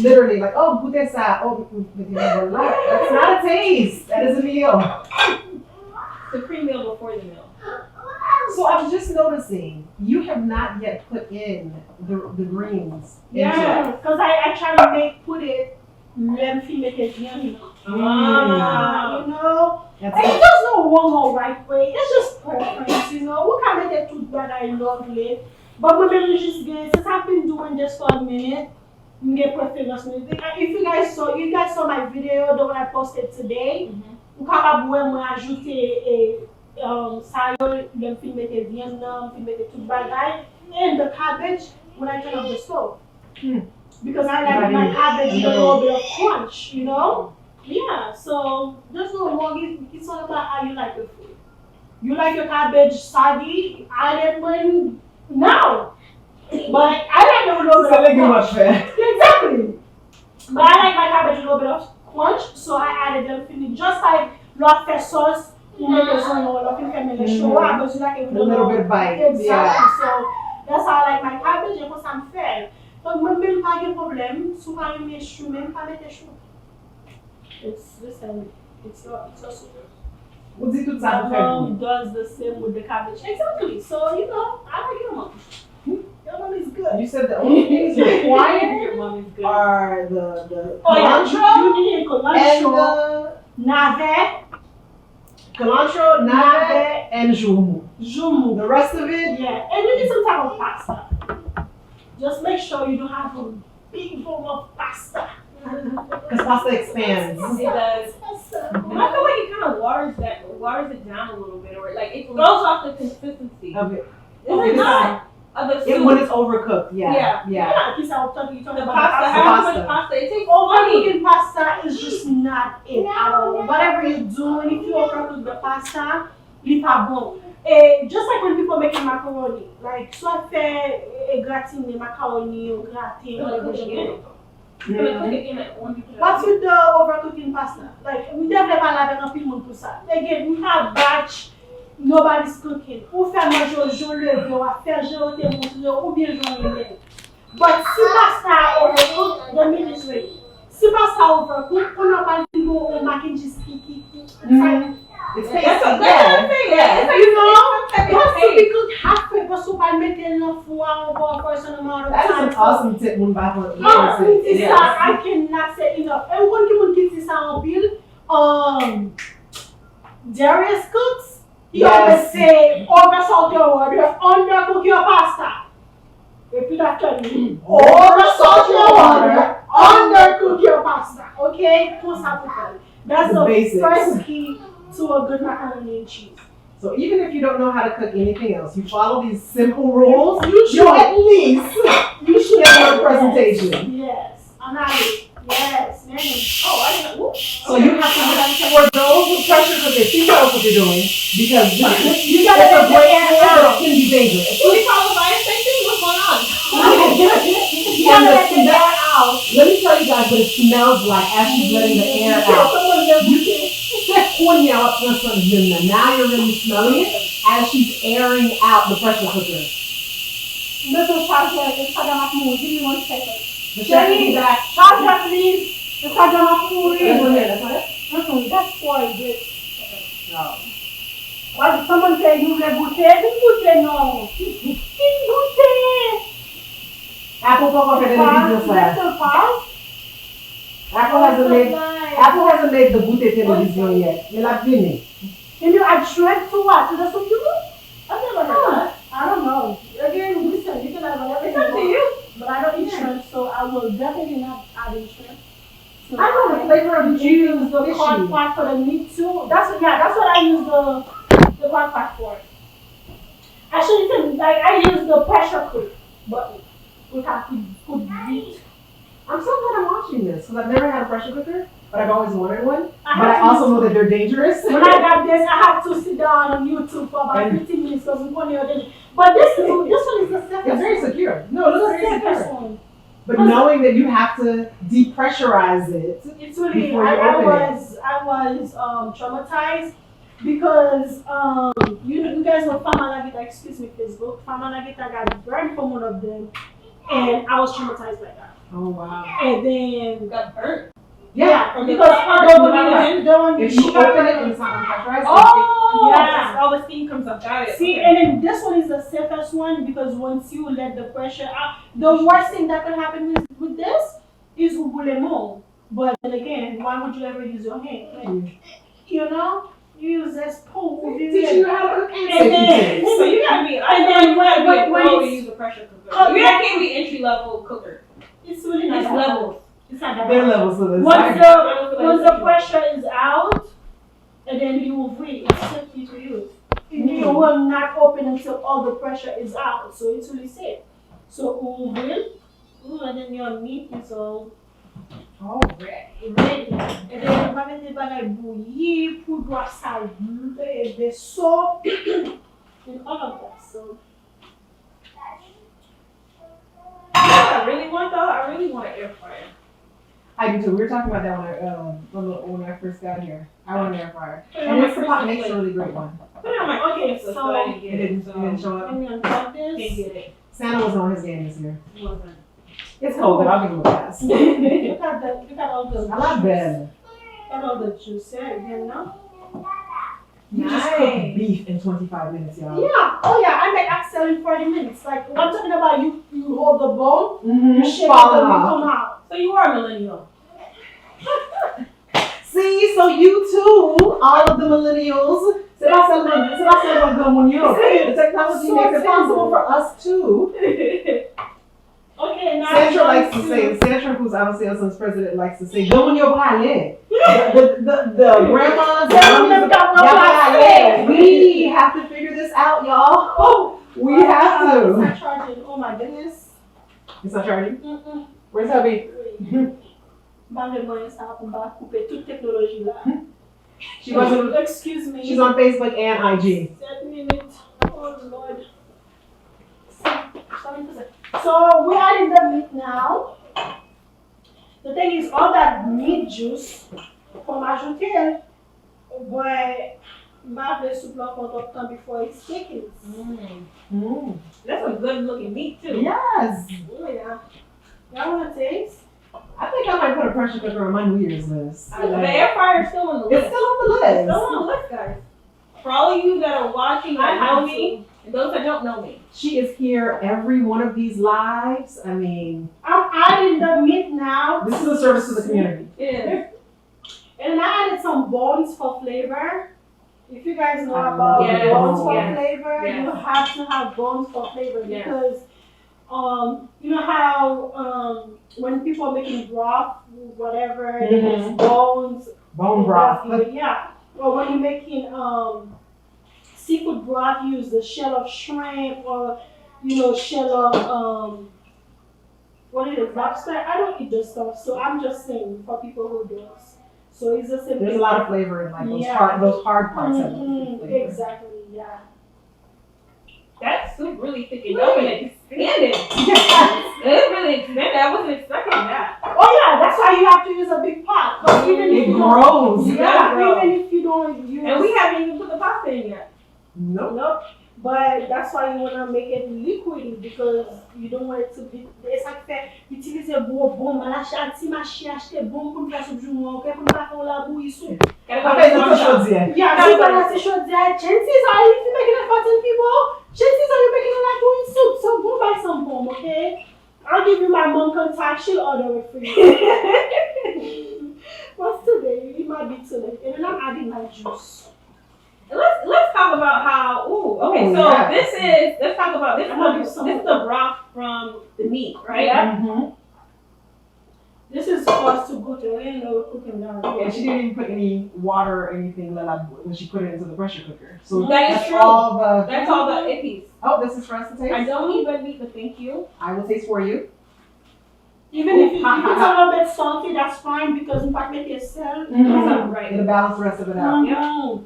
literally like, oh, put ça. Oh, that's not a taste. That is a meal. The pre-meal before the meal. So I'm just noticing you have not yet put in the greens. Yeah, because I try to put it même filmer bien. That's And there's no wrong or right way. It's just preference, We can make it too bad. I lovely. But we just get since I've been doing this for a minute, we get preference. If you guys saw my video, the one I posted today, vous capable moi ajouter ça le filmer tes viandes, filmer tes tout bagay, and the cabbage when I turn off the stove. Because I like my cabbage with a little bit of crunch, Yeah, so there's no wrong. It's all about how you like your food. You like your cabbage soggy, add it when now. But I like a little bit of crunch. Exactly. But I like my cabbage with a little bit of crunch, so I added them filling just like lot of sauce. You make a son or lot of because you like it with a little bit of bite. Exactly. Yeah. So that's how I like my cabbage and because I'm fair. But when we have a problem, souvent you make chou, même pas mettre chou. It's your soup. We'll do tout ça My pour faire mom does the same with the cabbage. Exactly. So I like your mom. Your mom is good. You said the only things required Your mom is good. are the Cilantro, you need and cilantro, navet, cilantro, navet, and joumou. Joumou. The rest of it, Yeah, and you need some type of pasta. Just make sure you don't have a big bowl of pasta. because pasta expands. It does. Pasta. And I feel like it kind of waters it down a little bit, or like it throws off the consistency. Of it. Is it not? Of the soup. When it's overcooked, yeah. Yeah, you talking The about pasta, pasta. how much pasta? It takes Overcooking pasta is just not it at all. Whatever you do, and if you overcook the pasta, it's pas bon. Just like when people making macaroni, like soit fait gratiner macaroni or gratin, whatever you do. You're gonna cook it in it when you put it What's with the overcooking pasta? Like we never parlé avec un pile pour ça. Again, we have batch. Nobody's cooking. Ou faire manger au jour levé, ou à faire gérer ou bien jour levé. But si pasta overcooked, the meat is ready. Si pasta overcooked, on n'a pas le goût au mac and cheese. It's That's tasty. what I'm saying. Yeah. It has to be cooked halfway, but so by making enough for a certain amount of That is time. an awesome tip, Mumbai. It's I cannot say enough. And when you get this on bill, Darius cooks. He always say, oversalt your water, undercook your pasta. Repeat after me. Oversalt your water, undercook your pasta. Okay? That's The the basics. first key to a good macaroni and cheese. So even if you don't know how to cook anything else, you follow these simple rules, You you'll at least You should get your presentation. Yes. Yes. Man. Oh, I didn't know. So you have to, for those with pressure cookers, you know what you're doing because You it's gotta a let the great air word, out. it can be dangerous. Can we call the fire station? What's going on? You gotta let the air out. Let me tell you guys what it smells like as she's letting the air out. Now you're really smelling it as she's airing out the pressure cooker. Little charger, give me 1 second. The chef will be back. Charger, please. The charger, That's it. That's for it. No. Well, someone say you have goûter, no. Goûter. Apple Coco for the video class. Apple hasn't made the goûter television yet. Il a fini. Can you add shrimp to what? To the soup you do? I've never heard that. I don't know. Again, listen, you can add whatever It's up to you you. want. But I don't eat shrimp, so I will definitely not add in shrimp. So I know the flavor of you use the fishy. corn part for the meat too. That's what I use the corn part for. Actually, I use the pressure cook, but we have to put meat. I'm so glad I'm watching this because I've never had a pressure cooker, but I've always wanted one. But had I to also use- know that they're dangerous. When I got this, I had to sit down on YouTube for about 15 minutes because we couldn't hear But this one is the safest. It's very secure. No, it looks It's the very safest secure. one. But knowing that you have to depressurize it. It's really, Before you I open was traumatized because you guys know Fama Nagita, excuse me, Facebook. Fama Nagita got burned from one of them, and I was traumatized by that. Oh wow. And then Got burnt. yeah, From because the one If she you got open it burned. and it's not depressurized, Oh, Yeah. all the steam comes up. Got it. See, Okay. and then this one is the safest one because once you let the pressure out, the worst thing that can happen with this is ugulemo. But then again, why would you ever use your hand? Like, you know, you use this spoon. teach you how to cook and And then- safety tips. So you gotta be. I And feel then like you gotta be a when pro to it's- use a pressure cooker. Oh, You yeah. can't be entry level cooker. It's really not It's that levels. hard. It's not that There are hard. levels to this. Once the pressure is out, and then you will wait, it's safe for you to use. You will not open until all the pressure is out, so it's really safe. So and then your meat is all Oh, ready. And then you have the bagay bouilli, poudre sal, the soap, and all of that. So I really want though. I really want an air fryer. I do too. We were talking about that when I first got here. I want an air fryer. Put it on And my this pot Christmas makes a list. really great one. Put it on my Okay, Christmas list, so- but I didn't get It it. didn't show up. let me unplug Can't this. get it. Santa was on his game this year. It wasn't. It's cold, but I'll give him a pass. Look at all the I like better. Look at all the juice, you know? You just cook beef in 25 minutes, y'all. Yeah. Oh yeah, I make Axel in 40 minutes. Like I'm talking about you hold the bone, Mm-hmm. you shake Falling it, off. come out. So you are a millennial. See, so you too, all of the millennials. C'est pas seulement Joumou. The technology So makes it possible simple. for us too. Okay, now Sandra I'm likes to going say, Sandra, who's obviously Elson's president, likes to say, go on your palais. The grandmas, the Tell mummies, them about your my palais. palais. We have to figure this out, y'all. Oh, We have It's to. not charging. Oh my goodness. It's not charging. Mm-mm. Where's hubby? Malheureusement, ça va pas couper toute technologie là. She wasn't. Excuse me. She's on Facebook and IG. 7 minutes. Oh Lord. So we're adding the meat now. The thing is, all that meat juice, from ajouter, but marque le soupe là pour autant before it's thickens. Mm. That's some good looking meat too. Yes. Oh yeah. Y'all wanna taste? I think I might put a pressure cooker on my New Year's list. The air fryer is still on the list. It's still on the It's list. still on the list, guys. For all of you that are watching that I know have me, and those that don't know me. She is here every one of these lives. I mean, I'm adding the meat now. this is a service to the community. Yeah. And I added some bones for flavor. If you guys know I about love Yes, bones for yes, flavor, yes. you have to have bones for flavor Yes. because you know how when people are making broth, whatever, they use bones. Bone broth. Yeah. Or when you're making seafood broth, you use the shell of shrimp or shell of what is it, lobster? I don't eat this stuff, so I'm just saying for people who does. So it's the same There's thing. a lot of flavor in like those Yeah. hard parts of Mhm, it. exactly, yeah. That soup really thickened up and it expanded. Yes. It really expanded. I wasn't expecting that. Oh yeah, that's why you have to use a big pot. 'Cause even if It you grows. don't, yeah, even if you don't use, And we haven't even put the pasta in yet. Nope. nope. But that's why you wanna make it liquidy because you don't want it to be. C'est ça qui fait utiliser bon malachi machi acheter bon pour faire soupe Joumou, ok, pour faire la bouillie soupe. Gotta go Okay, to the that's farm what shop. she Yeah, That's so what that's the short day. Chances are, if you're making it for 10 people, chances are you're making it like doing soup. So go buy some bomb, okay? I'll give you my mom contact. She'll order it for you. What's today? It might be too late. And then I'm adding my juice. Let's talk about how. Okay. Ooh, So yes. let's talk about this. I'm gonna do This some. is the broth from the meat, right? Yeah. Mm-hmm. This is for us to go to. I didn't know we're cooking down here. And she didn't even put any water or anything when she put it into the pressure cooker. So That is that's true. all the. That's all the ippies. Oh, this is for us to taste. I don't need red meat, but thank you. I will taste for you. Even if it's a little bit salty, that's fine because in fact, make it sell. Mhm. Right. It'll balance the rest of it out. Mhm.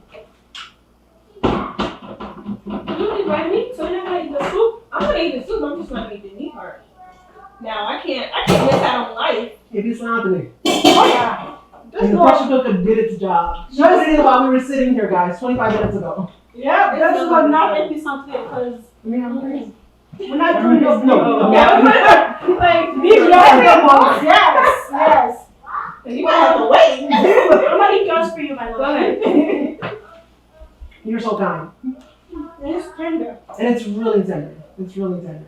You eat red meat, so you're not gonna eat the soup? I'm gonna eat the soup. I'm just not gonna eat the meat part. Now I can't miss out on life. If it's not the Oh yeah. And the pressure cooker did its job. She put it in while we were sitting here, guys, 25 minutes ago. Yeah, that's what not make me something because I mean, I'm crazy. we're not doing this. No. Like yes. You might have to wait. I'm gonna eat yours for you, my love. Go ahead. You're so kind. It's tender. And it's really tender. It's really tender.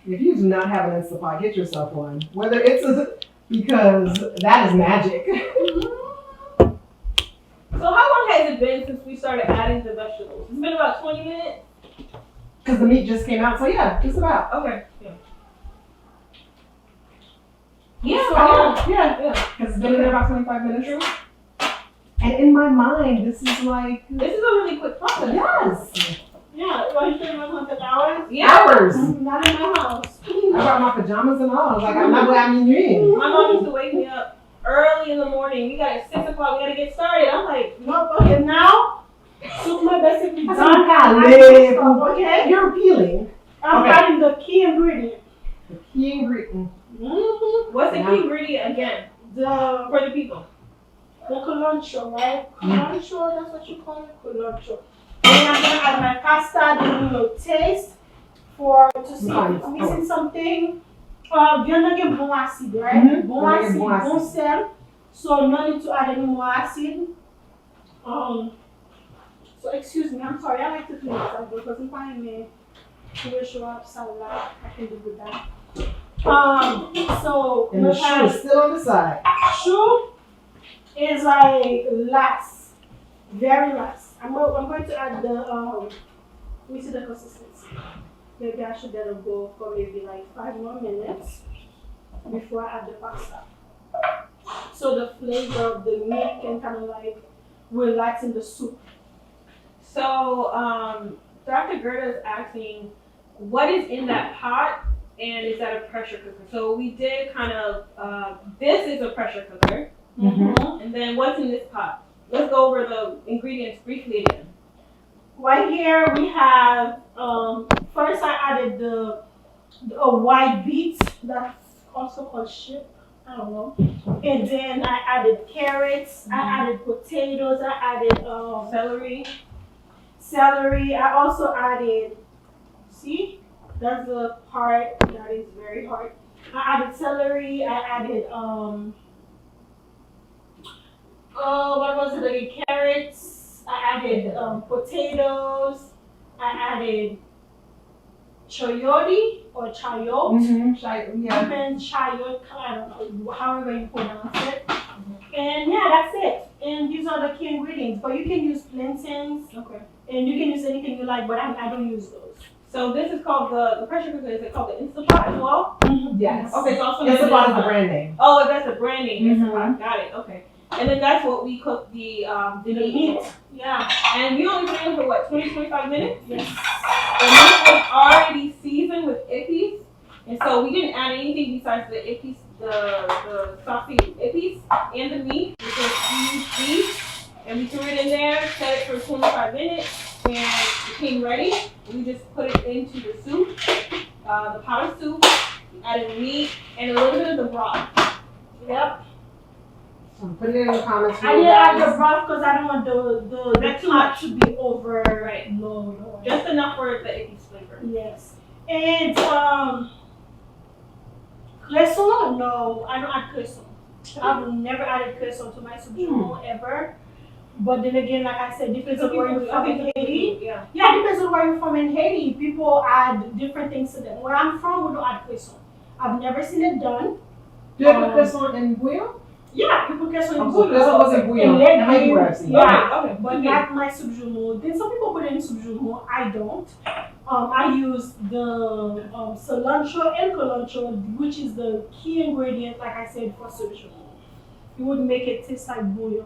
If you do not have an Instapot, get yourself one. Whether because that is magic. So how long has it been since we started adding the vegetables? It's been about 20 minutes? Because the meat just came out, so yeah, just about. Okay. Yeah. Yeah. Because it's been in there about 25 minutes. And in my mind, this is like, This is a really quick process. yes, Yeah, well, you said it was 100 hours. Yeah. hours. Not in my house. I brought my pajamas and all. I was like, I'm not going to have My mom used to wake me up early in the morning. We got at 6 o'clock. We got to get started. I'm like, No, okay, now, soup my basically I done. said, I live. stop, okay? You're peeling. I'm Okay. adding the key ingredient. The key ingredient. what's the key ingredient again The for the people? culantro, right? Culantro, that's what you call it? Culantro. And I'm gonna add my pasta, then we will taste to see if it's missing something. You're not getting bon acid, right? Mhm. Bon We're acid, getting bon acid. bon sel. So no need to add any more acid. So excuse me, I'm sorry, I like to clean it up because if I may show up salad, I can do with that. So And the shoe is still on the side. shoe is like last, very last. I'm going to add the let me see the consistency. Maybe I should let it go for maybe like 5 more minutes before I add the pasta. So the flavor of the meat can kind of like relax in the soup. So, Dr. Gerda is asking, what is in that pot, and is that a pressure cooker? So we did kind of, this is a pressure cooker, Mhm. and then what's in this pot? Let's go over the ingredients briefly again. Right here we have first I added a white beet that's also called ship. I don't know. And then I added carrots, I added potatoes, I added celery. I also added, see, that's the part that is very hard. I added celery, I added what was it again? Carrots, I added potatoes, I added chayote or chayote. Mm-hmm. Yeah. Depends, chayote, I don't know, however you pronounce it. And yeah, that's it. And these are the key ingredients. But you can use plantains, Okay. and you can use anything you like, but I don't use those. So this is called the pressure cooker. Is it called the Instapot as well? Yes. Okay, so also It's known about as the brand name. Oh, that's the brand name. Mhm. Instapot. Got it. Okay. And then that's what we cook the The meat. meat, yeah. And we only put it in for what, 20-25 minutes? Yes. The meat was already seasoned with ippies, and so we didn't add anything besides the ippies, the saucy ippies, and the meat. We just used beef, and we threw it in there, set it for 25 minutes. When it came ready, we just put it into the soup, the pot of soup, added meat, and a little bit of the broth. Yep. So put it in the comments. I didn't add the broth because I don't want the That's too pot to be over. Right. No. Just enough for the ippies flavor. Yes. And cresson? No, I don't add cresson. I've never added cresson to my soup joumou ever. But then again, like I said, depends on where you're from in Haiti. Yeah. Yeah, depends on where you're from in Haiti. People add different things to them. Where I'm from, we don't add cresson. I've never seen it done. Do you put this on in bouillon? Yeah, people cresson in Oh, so bouillon. cresson was in bouillon. In That might be where I've legumes, seen it. yeah. Okay. But not my soup joumou. Then some people put it in soup joumou. I don't. I use the cilantro and culantro, which is the key ingredient, like I said, for soup joumou. It would make it taste like bouillon.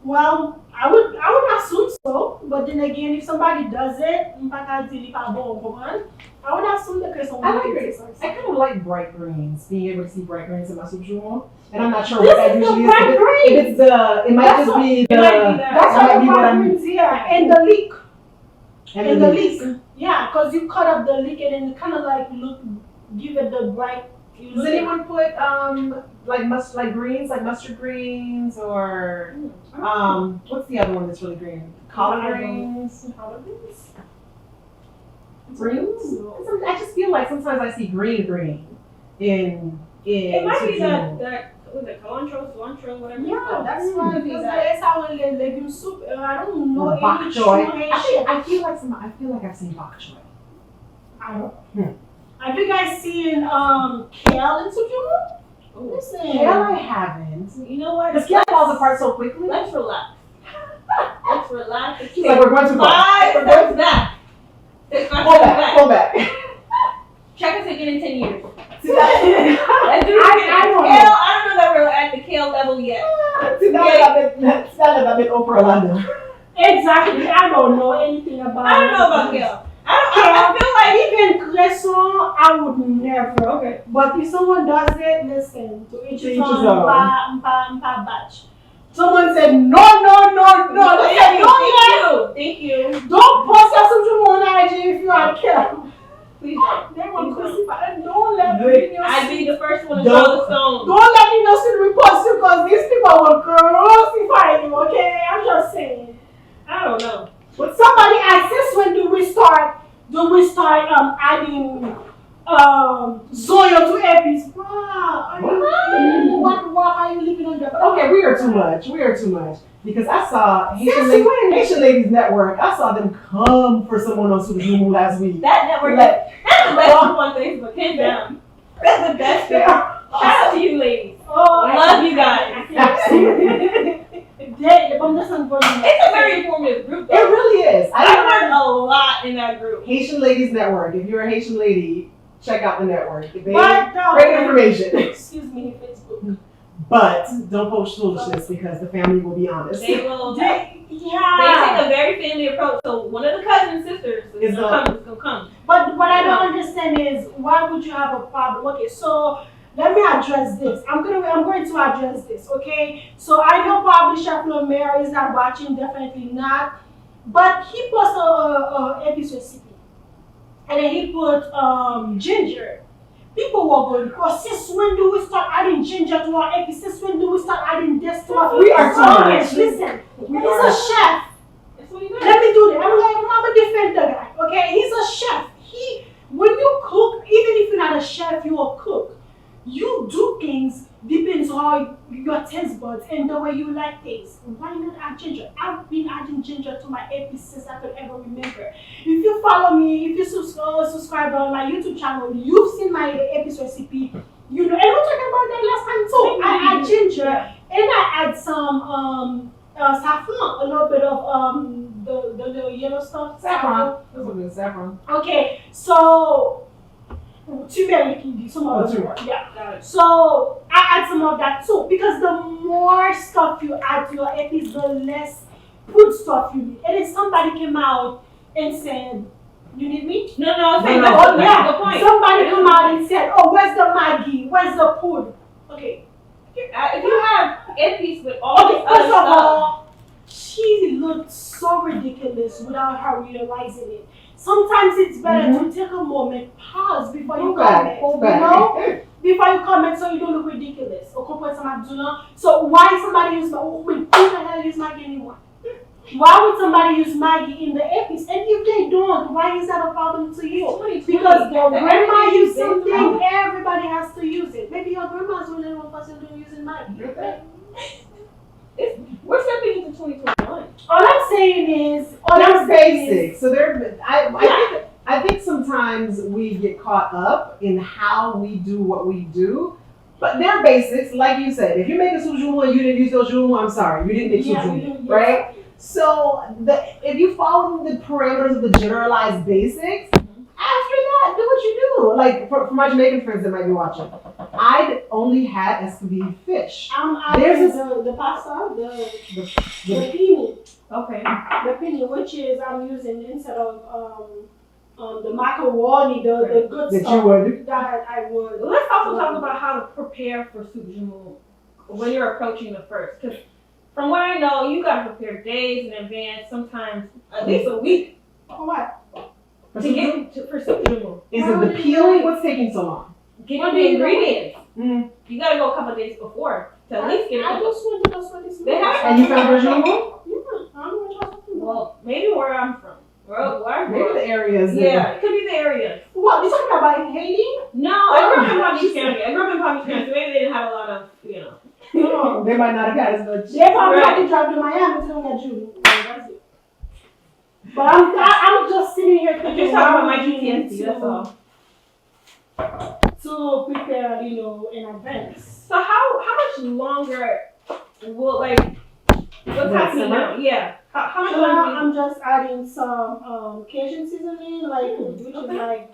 Well, I would assume so. But then again, if somebody does it, I would assume the cresson I would like make it it. taste like I kind of like bright greens, being able to see bright greens in my soup joumou. And I'm not sure what that This is the usually is. bright green. If it's the, it might That's just what- be the, It might be that. That's might what be the what bright I'm- greens here. And the leek. and the leeks. Yeah, because you cut up the leek and then kind of like give it the bright. Does anyone put like greens, like mustard greens, or what's the other one that's really green? Collard greens. Collard greens? Greens? I just feel like sometimes I see green in It might be soup that joumou. was it cilantro, whatever. it's Yeah, called. that's why. Because that's how legume soup. I don't know Or any bok choy. true Haitian. I feel like I've seen bok choy. I don't. Have you guys seen kale in soup joumou? Listen. Kale I haven't. You know what? Because kale falls apart so quickly. Let's relax. Let's relax. She's like, we're going too far. 5 steps back. 5 Pull steps back, back. pull back. Check us again in 10 years. See that? Let's do it again. I don't know. Kale, I don't know that we're at the kale level yet. See that a bit Oprah Orlando. Exactly. I don't know anything about. I don't know about kale. I feel like Even cresson, I would never. okay. But if someone does it, listen, to each his To each his own. own. Mpa batch. Someone said no. They said no. Thank you. Don't post your soup joumou on IG if you are killer. Please don't. They will crucify. Don't let me know. I'd be the first one to Don't- throw the stone. Don't let me know still repost you because these people will crucify you. Okay, I'm just saying. I don't know. But somebody asked us when do we start adding Zoyo to Epis? Wow. What rock are you living under? Okay, we are too much. Because I saw Since when? Haitian Ladies Network, I saw them come for someone on Super Joumou last week. That network, Like, that's the best group on Facebook, hands down. That's the best group. Shout out to you ladies. Oh, Love you guys. It's a very informative group it though. really is. I learned a lot in that group. Haitian Ladies Network. If you're a Haitian lady, check out the network. They But no, great information. excuse me, Facebook. But don't post foolishness because the family will be honest. They will. They They Yeah. take a very family approach. So one of the cousin and sisters is Is gonna come. But what I don't understand is why would you have a problem? Okay, so let me address this. I'm going to address this, okay? So I know probably Chef Lemaire is not watching, definitely not. But he posted a episode recipe. And then he put ginger. People were going, oh, since when do we start adding ginger to our episode? Since when do we start adding this to our We are too much. Listen, We he's are. a chef. That's what he does. Let me do that. I'm a defender guy. Okay, he's a chef. When you cook, even if you're not a chef, you're a cook. You do things depends how your taste buds and the way you like things. Why not add ginger? I've been adding ginger to my episodes since I could ever remember. If you follow me, if you subscribe on my YouTube channel, you've seen my episode recipe. You know, and we talked about that last time too. I add ginger and I add some saffron, a little bit of the little yellow stuff. Saffron. That's what it is, saffron. Okay, so turmeric, some Oh, of turmeric. yeah. So I add some of that too because the more stuff you add to your epic, the less food stuff you need. And if somebody came out and said, "You need me?" No, I'm saying No, that's Oh the yeah. point. Somebody come out and said, "Oh, where's the Maggie? Where's the food?" Okay. If you have earpiece with all Okay. this other First of stuff, all, she looked so ridiculous without her realizing it. Sometimes it's better to take a moment, pause before you comment. Pull You back. know? Before you comment so you don't look ridiculous. So why somebody use who the hell use Maggie anymore? Why would somebody use Maggie in the epics? And if they don't, why is that a problem to you? Because your grandma used something, everybody has to use it. Maybe your grandma's the only one person doing using Maggie. we're stepping into 2021. All I'm saying is, They're basic. So I think sometimes we get caught up in how we do what we do. But they're basics, like you said. If you make a soup joumou and you didn't use those joumou, I'm sorry, you didn't make soup joumou, right? So if you follow the parameters of the generalized basics, after that, do what you do. Like for my Jamaican friends that might be watching, I'd only had escovitch fish. There's the pasta, the pini. Okay. The pini, which is I'm using instead of the macaroni, the good That stuff you would. that I would. Let's also talk about how to prepare for soup Joumou when you're approaching the first. Because from what I know, you gotta prepare days in advance, sometimes at least a week For what? to get for soup Joumou. Is it the peeling? What's taking so long? Getting What the do you know? ingredients. Mm. You gotta go a couple days before to at least get I it. just went to the sweaty They have- And you found the Joumou? Yeah, I don't know what you're talking about. Well, maybe where I'm from. Where I'm Maybe from. the areas. that- Yeah, it could be the area. What, you talking about in Haiti? No, I grew up in Palm Beach County. So maybe they didn't have a lot of, you know. No. They might not have had as much. They probably Right. had to drive to Miami to get you. That's it. But I'm just sitting here I'm thinking just talking about my what we need PTSD, that's all. to prepare, in advance. So how much longer will what's happening simmer? now? Yeah. How much So now longer? I'm just adding some Cajun seasoning, which is like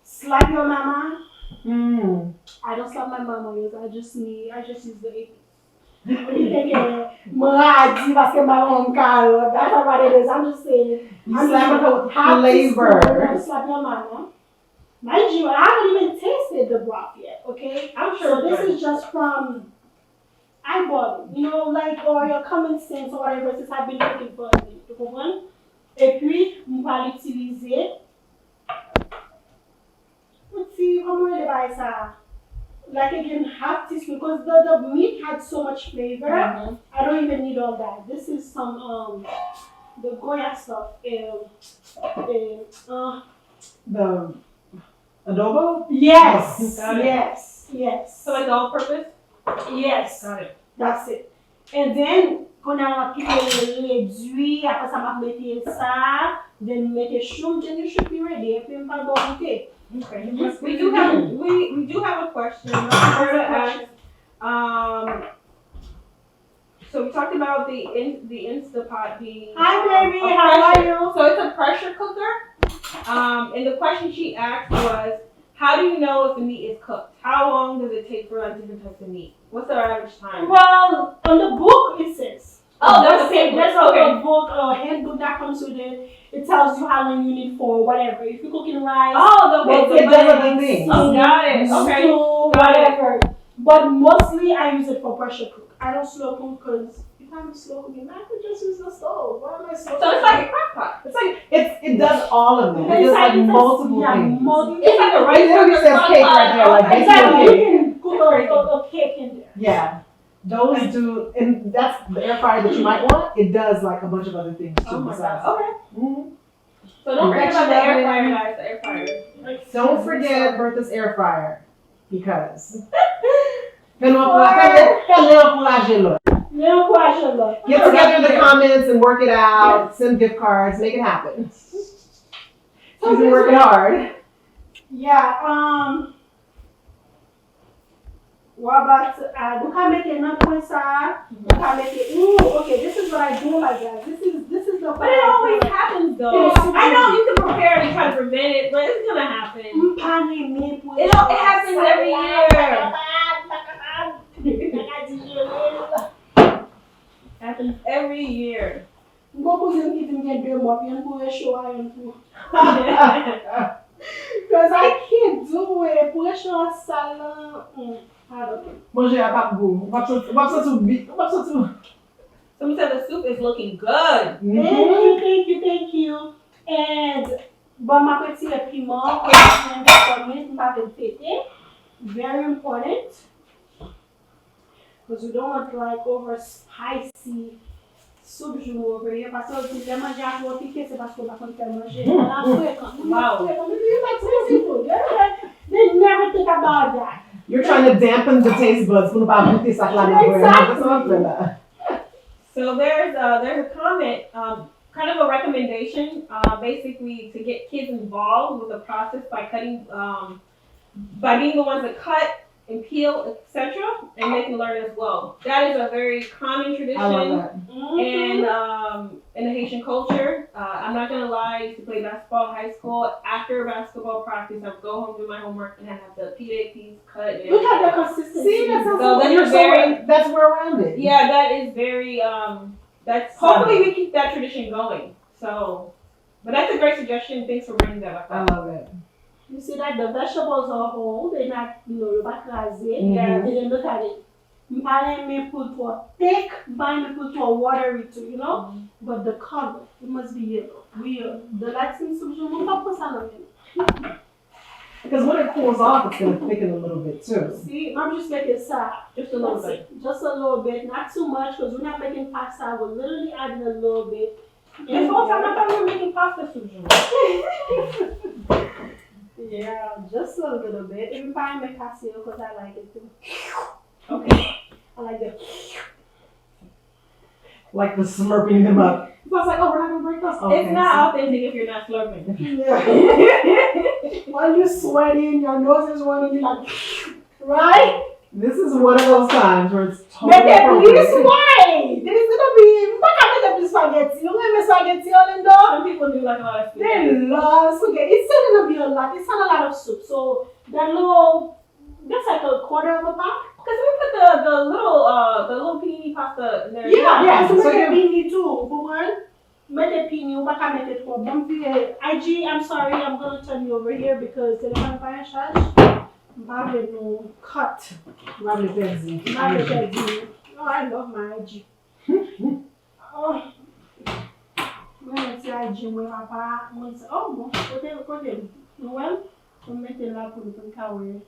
slap your mama. Mm. I don't slap my mama, I just use the AP. You thinking, Maradi, parce que maman caro. That's not what it is. I'm just saying. You I'm slap just it with half flavor. teaspoon of slap your mama. Mind you, I haven't even tasted the broth yet, okay? I'm So sure this is just from eyeball, or your common sense or whatever, since I've been looking for it. Tu comprends? Et puis, on va l'utiliser. Let's see, comment on va ça? Like again, half teaspoon, because the meat had so much flavor. Mhm. I don't even need all that. This is some the Goya stuff. The adobo? Yes, Got it. yes. So like all purpose? Yes, Got it. that's it. And then, quand on a réduit, après ça m'a mettre ça, then mettre choum, then you should be ready. Et puis, on va goûter. Okay. We do have a question. Roberta asked, so we talked about the Instapot being Hi, baby. a How are pressure- you? So it's a pressure cooker. And the question she asked was, how do you know if the meat is cooked? How long does it take for different types of meat? What's the average time? Well, on the book it says. Oh, there's a paper. There's Okay. a book, a handbook that comes with it. It tells you how long you need for whatever. If you're cooking rice, Oh, okay. Well, it does other things. Oh, got it. Okay. stew, Got it. whatever. But mostly I use it for pressure cook. I don't slow cook because if I'm slow cooking, I could just use the stove. Why am I slow So it's like a crock pot. It's like it does all of them. It It's does like it's multiple yeah, things. It's like a rice It literally cooker says crock cake pot. right there, like Okay. Exactly. cake. You can cook a cake in there. Yeah. Those do, and that's the air fryer that you might want. It does like a bunch of other things too. Oh my besides. god. Okay. Mhm. So don't forget about the Convection air oven. fryer, guys. The air fryer. Don't forget Bertha's air fryer because. No question, look. Get together in the comments and work it out. Send gift cards. Make it happen. She's been working hard. Yeah, what about, you can make it not point side, you can make it, okay, this is what I do like that. This is the But it always happens though. Yes. I know you can prepare and try to prevent it, but it's gonna happen. It happens every year. Happens every year. Because I can't do it. Pressure salad. I don't know. Manger à pas goût. On va sortir. Someone said the soup is looking good. Thank you. And bon, ma petite piment, very important. Because we don't want like over spicy soup Joumou over here. Parce que si vous mangez à piqué, c'est parce qu'on va faire manger. Wow. They never think about that. You're trying to dampen the taste buds. Quando vai goûter ça lá na So there's a comment, kind of a recommendation, basically to get kids involved with the process by cutting, by being the ones that cut and peel, etc., and they can learn as well. That is a very common tradition. I love that. And in the Haitian culture, I'm not gonna lie, I used to play basketball in high school. After basketball practice, I would go home, do my homework, and I'd have the PDA piece cut. And Look at the consistency. See, that sounds So like that's you're very- that's where around it. yeah, that is very, that's, hopefully we keep that tradition going. So, But that's a great suggestion. Thanks for bringing that I up. love it. You see that the vegetables are whole, they're not, you're not crazy. Yeah. And then look at it. Mine may put to a thick, mine may put to a watery too, But the color, it must be yellow. The Latin solution, we don't put salad in. Because when it cools off, it's going to thicken a little bit too. See, I'm just making sad. Just a little bit. Just a little bit, not too much, because we're not making pasta. We're literally adding a little bit. This whole time I thought we were making pasta soup. Yeah, just a little bit. Even if I make casio, because I like it too. Okay. I like it. Like the slurping them up. So I was like, oh, we're not going to break those? Okay, It's not authentic if you're not slurping. Yeah. While you're sweating, your nose is running, you're like, right? This is one of those times where it's But totally then please appropriate. why? There's gonna be, I'm not gonna spaghetti. You know spaghetti all in there? Some people do like a lot of They spaghetti. love spaghetti. It's still gonna be a lot. It's not a lot of soup. So that little, that's like a quarter of a pack. Because we put the little panini pasta in there. Yeah, so so make a you- pini too. For one, make a pini, you can make it for IG, I'm sorry, I'm gonna turn you over here because the campaign charge. Marvin no cut. Lovely Betsy. Marvin Betsy. Oh, I love my IG. Oh. When c'est IG, moi, papa, moi, c'est, oh, bon, côté, Noël, on mettait là pour le caouer.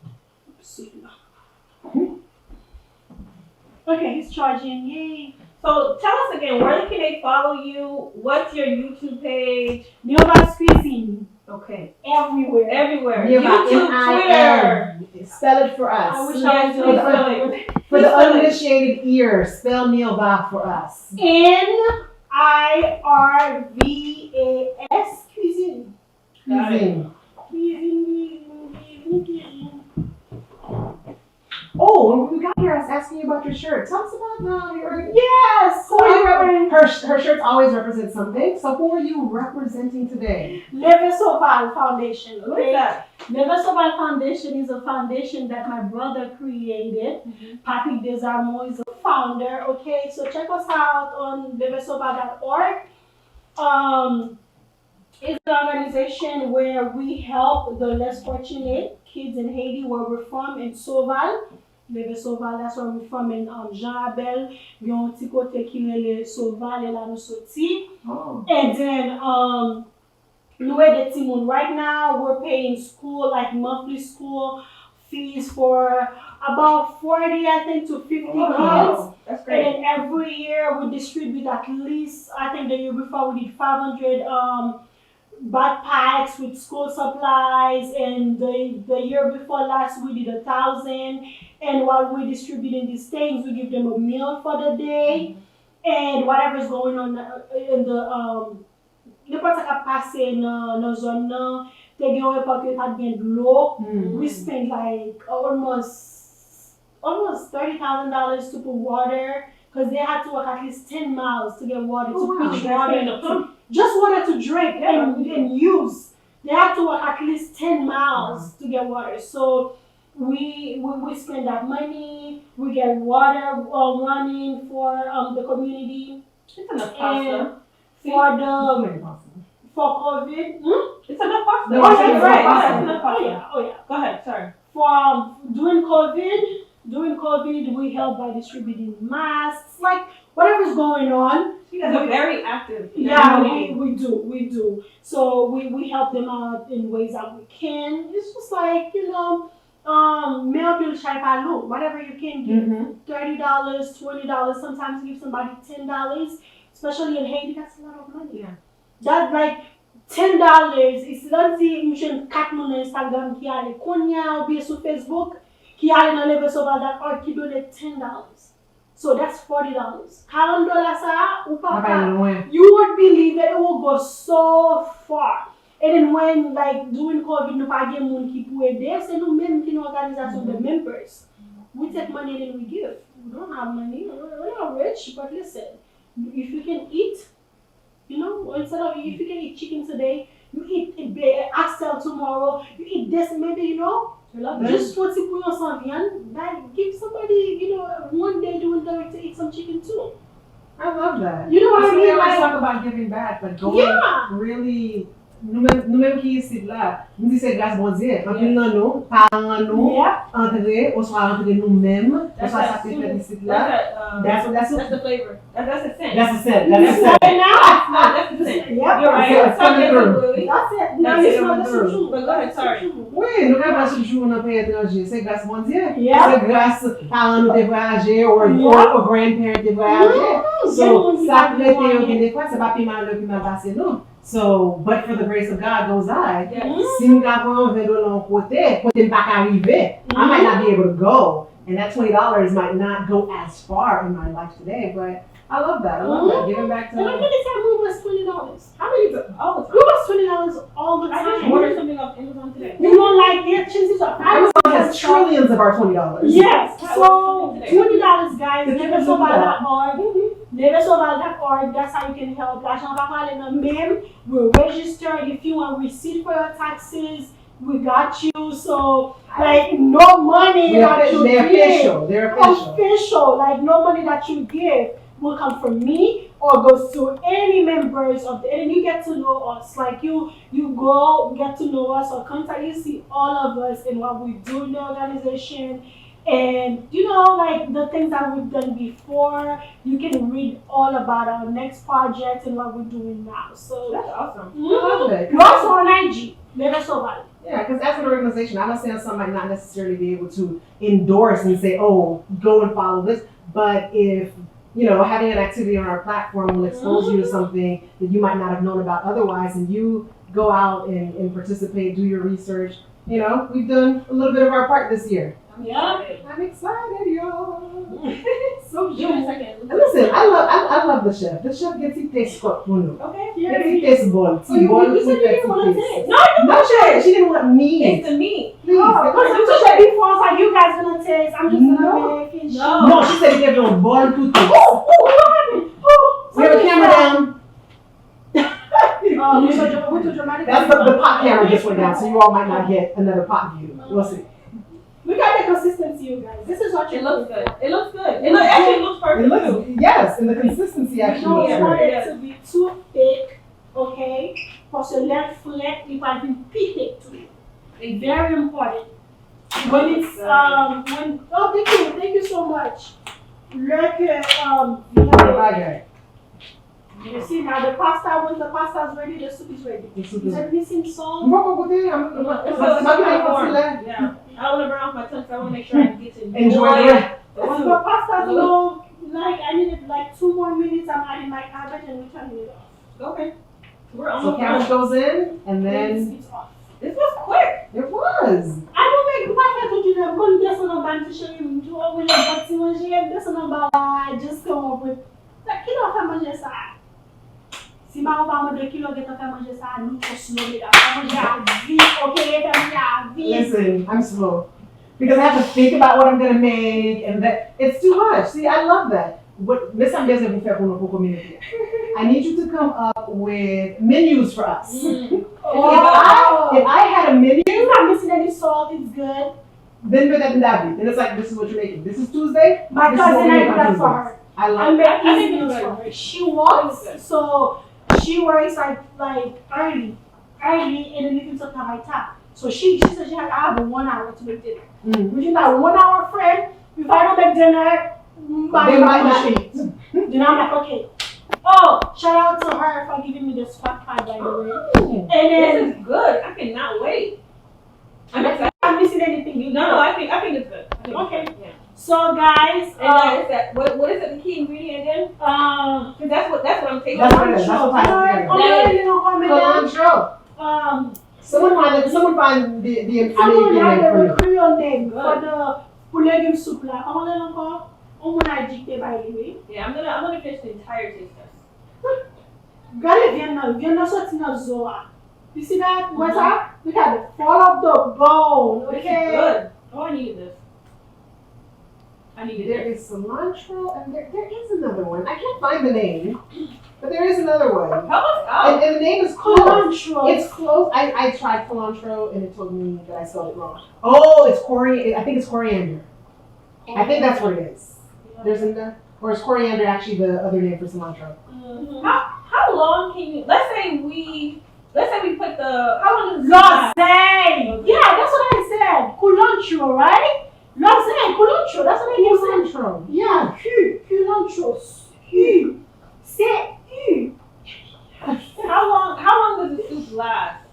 Okay, he's charging, yay. So tell us again, where can they follow you? What's your YouTube page? Neoba's Cuisine. Okay. Everywhere. Everywhere. Yeah, YouTube, Twitter. N-I-N. Spell it for us. I wish Yes, I was please doing spell it. For the Please spell it. uninitiated ear, spell Neova for us. NIRVAS Cuisine. Got it. Cuisine. Oh, when we got here, I was asking you about your shirt. Tell us about your. Yes. Who are you representing? Her shirts always represent something. So who are you representing today? Leve Soval Foundation. What is that? Leve Soval Foundation is a foundation that my brother created. Patrick Desarmo is a founder. Okay, so check us out on levesoval.org. It's an organization where we help the less fortunate kids in Haiti, where we're from, in Soval. Leve Soval, that's where we're from, in Jean Abel. Yon ti kote ki rele Soval, e la nou soti. Oh. And then, Louis de Timon, right now we're paying school, like monthly school fees for about 40, I think, to 50 kids. Wow. That's great. And then every year we distribute at least, I think the year before we did 500 backpacks with school supplies, and the year before last we did 1,000. And while we're distributing these things, we give them a meal for the day, and whatever's going on in the n'importe quoi passe dans zone nan, te gen yon report que pas bien de l'eau. We spend like almost $30,000 to put water, because they had to walk at least 10 miles to get water, to put water in the pump. Just water to drink and use. They had to walk at least 10 miles to get water. So we spend that money. We get water running for the community. It's enough pasta. For COVID. It's enough pasta. No, Oh, it's that's enough right. pasta. That's enough pasta. Oh yeah. Go ahead. Sorry. For during COVID, we help by distributing masks, like whatever's going on. You guys are very active. Yeah, we do. So we help them out in ways that we can. It's just like, meal bill shaipalu, whatever you can give. $30, $20, sometimes give somebody $10, especially in Haiti, that's a lot of money. Yeah. That like $10 is lanti mission 4 moun na Instagram ki ale konya ou bien sur Facebook ki ale nan levesoval.org ki donne $10. So that's $40. $40 sa ou pa pa. You won't believe it will go so far. And then when like during COVID nou pa gen moun ki pou ede, se nou men ki nou organizasyon de members. We take money and then we give. We don't have money, we're not rich, but listen, if you can eat, instead of if you can eat chicken today, you eat oxtail tomorrow, you eat this, maybe, just for like give somebody, one day during the week to eat some chicken too. I love that. You know what I So we mean? always Like, talk about giving back, but going yeah. really, nous-mêmes qui ici là, nous disons c'est grâce bon Dieu. En plus nous, parents nous, Yeah. entrer, on soit entrer nous-mêmes, on soit ça fait ici là. That's the flavor. That's the scent. That's a sin. That's a sin. Right now. No, that's the scent. Yep. You're right. It's coming through. That's it. Now That's you it, smell coming the through. soup. But go ahead, sorry. Oui, nous avons ce jour dans le pays étranger, c'est grâce bon Dieu. Yeah. C'est grâce parents nous de voyager ou grandparents de voyager. So, ça peut être des fois, c'est pas plus mal passé nous. So, but for the grace of God goes I. Si nous avons $20 côté pas arriver, I might not be able to go. And that $20 might not go as far in my life today, but I love that. I love that. Giving back to And I'm them. gonna tell you, was $20. How many? Oh, It was $20 all the I just time. ordered something off Amazon today. You know, like their chances are Amazon has trillions of our $20. Yes. So $20, guys. The Never difference so is that. bad.org. Never so bad.org. That's how you can help. L'argent va pas aller dans même. We'll register if you want receipt for your taxes. We got you. So like no money that you They're give. official. They're official. Official. Like no money that you give will come from me or goes to any members of the, and you get to know us. Like you go get to know us or contact, you see all of us and what we do in the organization. And you know, like the things that we've done before, you can read all about our next project and what we're doing now. So That's awesome. I love it. we're also on IG. Never so bad. Yeah, because as an organization, I understand some might not necessarily be able to endorse and say, oh, go and follow this. But if, you know, having an activity on our platform will expose you to something that you might not have known about otherwise, and you go out and participate, do your research. You know, we've done a little bit of our part this year. Yeah. I'm excited, y'all. So Give me a you. second. And listen, I love the chef. The chef gets he tastes good for you. Okay. Gets he tastes bon. So you said you didn't want to taste. No, she didn't want me. It's the meat. Please. Because you said before, I was like, you guys gonna taste. I'm just gonna make it. No. No, she said he gave them bon to taste. Oh, what happened? Oh, We have a camera down. We took dramatic. That's the pot camera just went down, so you all might not get another pot view. We'll see. We got the consistency, you guys. This is what It you looks good. It looks good. It actually looks It perfect looks, too. yes, and the consistency You actually don't looks want great. it to be too thick, okay? Parce que l'air flat, il va être piqué to you. It's very important. When it's thank you so much. Look Okay. you see now the pasta, when the pasta is ready, the soup is ready. The soup Is is- it missing salt? On va pas goûter, It's ça so va bien warm. facile, hein? Yeah. I don't want to burn off my tongue, so I want to make sure I get to Enjoy it. the The soup. pasta is low, like I needed like 2 more minutes. I'm adding my cabbage and we're turning it off. Okay. We're So almost cabbage done. goes in, and then It's off. This was quick. it was. I don't make pasta to do them. Go get some band to show you. Do all the boxing when she had this and I just come up with like kilo fait manger ça. Si ma va me 2 kilos de fait manger ça, nous faut slow it down. Fait manger à vie, okay? Fait manger à vie. Listen, I'm slow. Because I have to think about what I'm gonna make, and that it's too much. See, I love that. What Miss Ambiance vous fait pour notre community. I need you to come up with menus for us. If I had a menu, It's not missing any salt. It's good. then with that Davi, and it's like this is what you're making. This is Tuesday. My This is what cousin, we I make do on that for Tuesdays. her. I I love. make I think easy it's meals good. for her. She works, so she works like early, and then you can talk my time. So she said I have 1 hour to make dinner. Which is that 1 hour frame. If I don't make dinner, They might not eat. then I'm like, okay. Oh, shout out to her for giving me the spot pie, by the way. And then This is good. I cannot wait. I'm excited. I'm missing anything. You No, I think it's good. I think Okay. It's good. Yeah. So guys, And that is that. What is it? The key ingredient again? Because that's what I'm taking. That's what it is. That's what Someone find the Someone American had name for a you. Creole name for the pour légumes soup là. Comment on l'appelle encore? On m'a dicté by the way. Yeah, I'm gonna finish the entire taste test. Regardez, viens dans sortir notre zoa. You see that? What's that? We got the fall of the bone. This is Okay. good. Oh, I needed this. I needed There this. is cilantro, and there is another one. I can't find the name, but there is another one. Help us out. And the name is close. Cilantro. It's close. I tried cilantro, and it told me that I spelled it wrong. Oh, it's coriander. I think it's coriander. I think that's what it is. There's another. Or is coriander actually the other name for cilantro? How long can you? Let's say we put the. How long does Lasagne! Yeah, that's what I said. Culantro, right? Lasagne, culantro. That's what I said. Cilantro. Yeah, culantro. C'est How long does the soup last?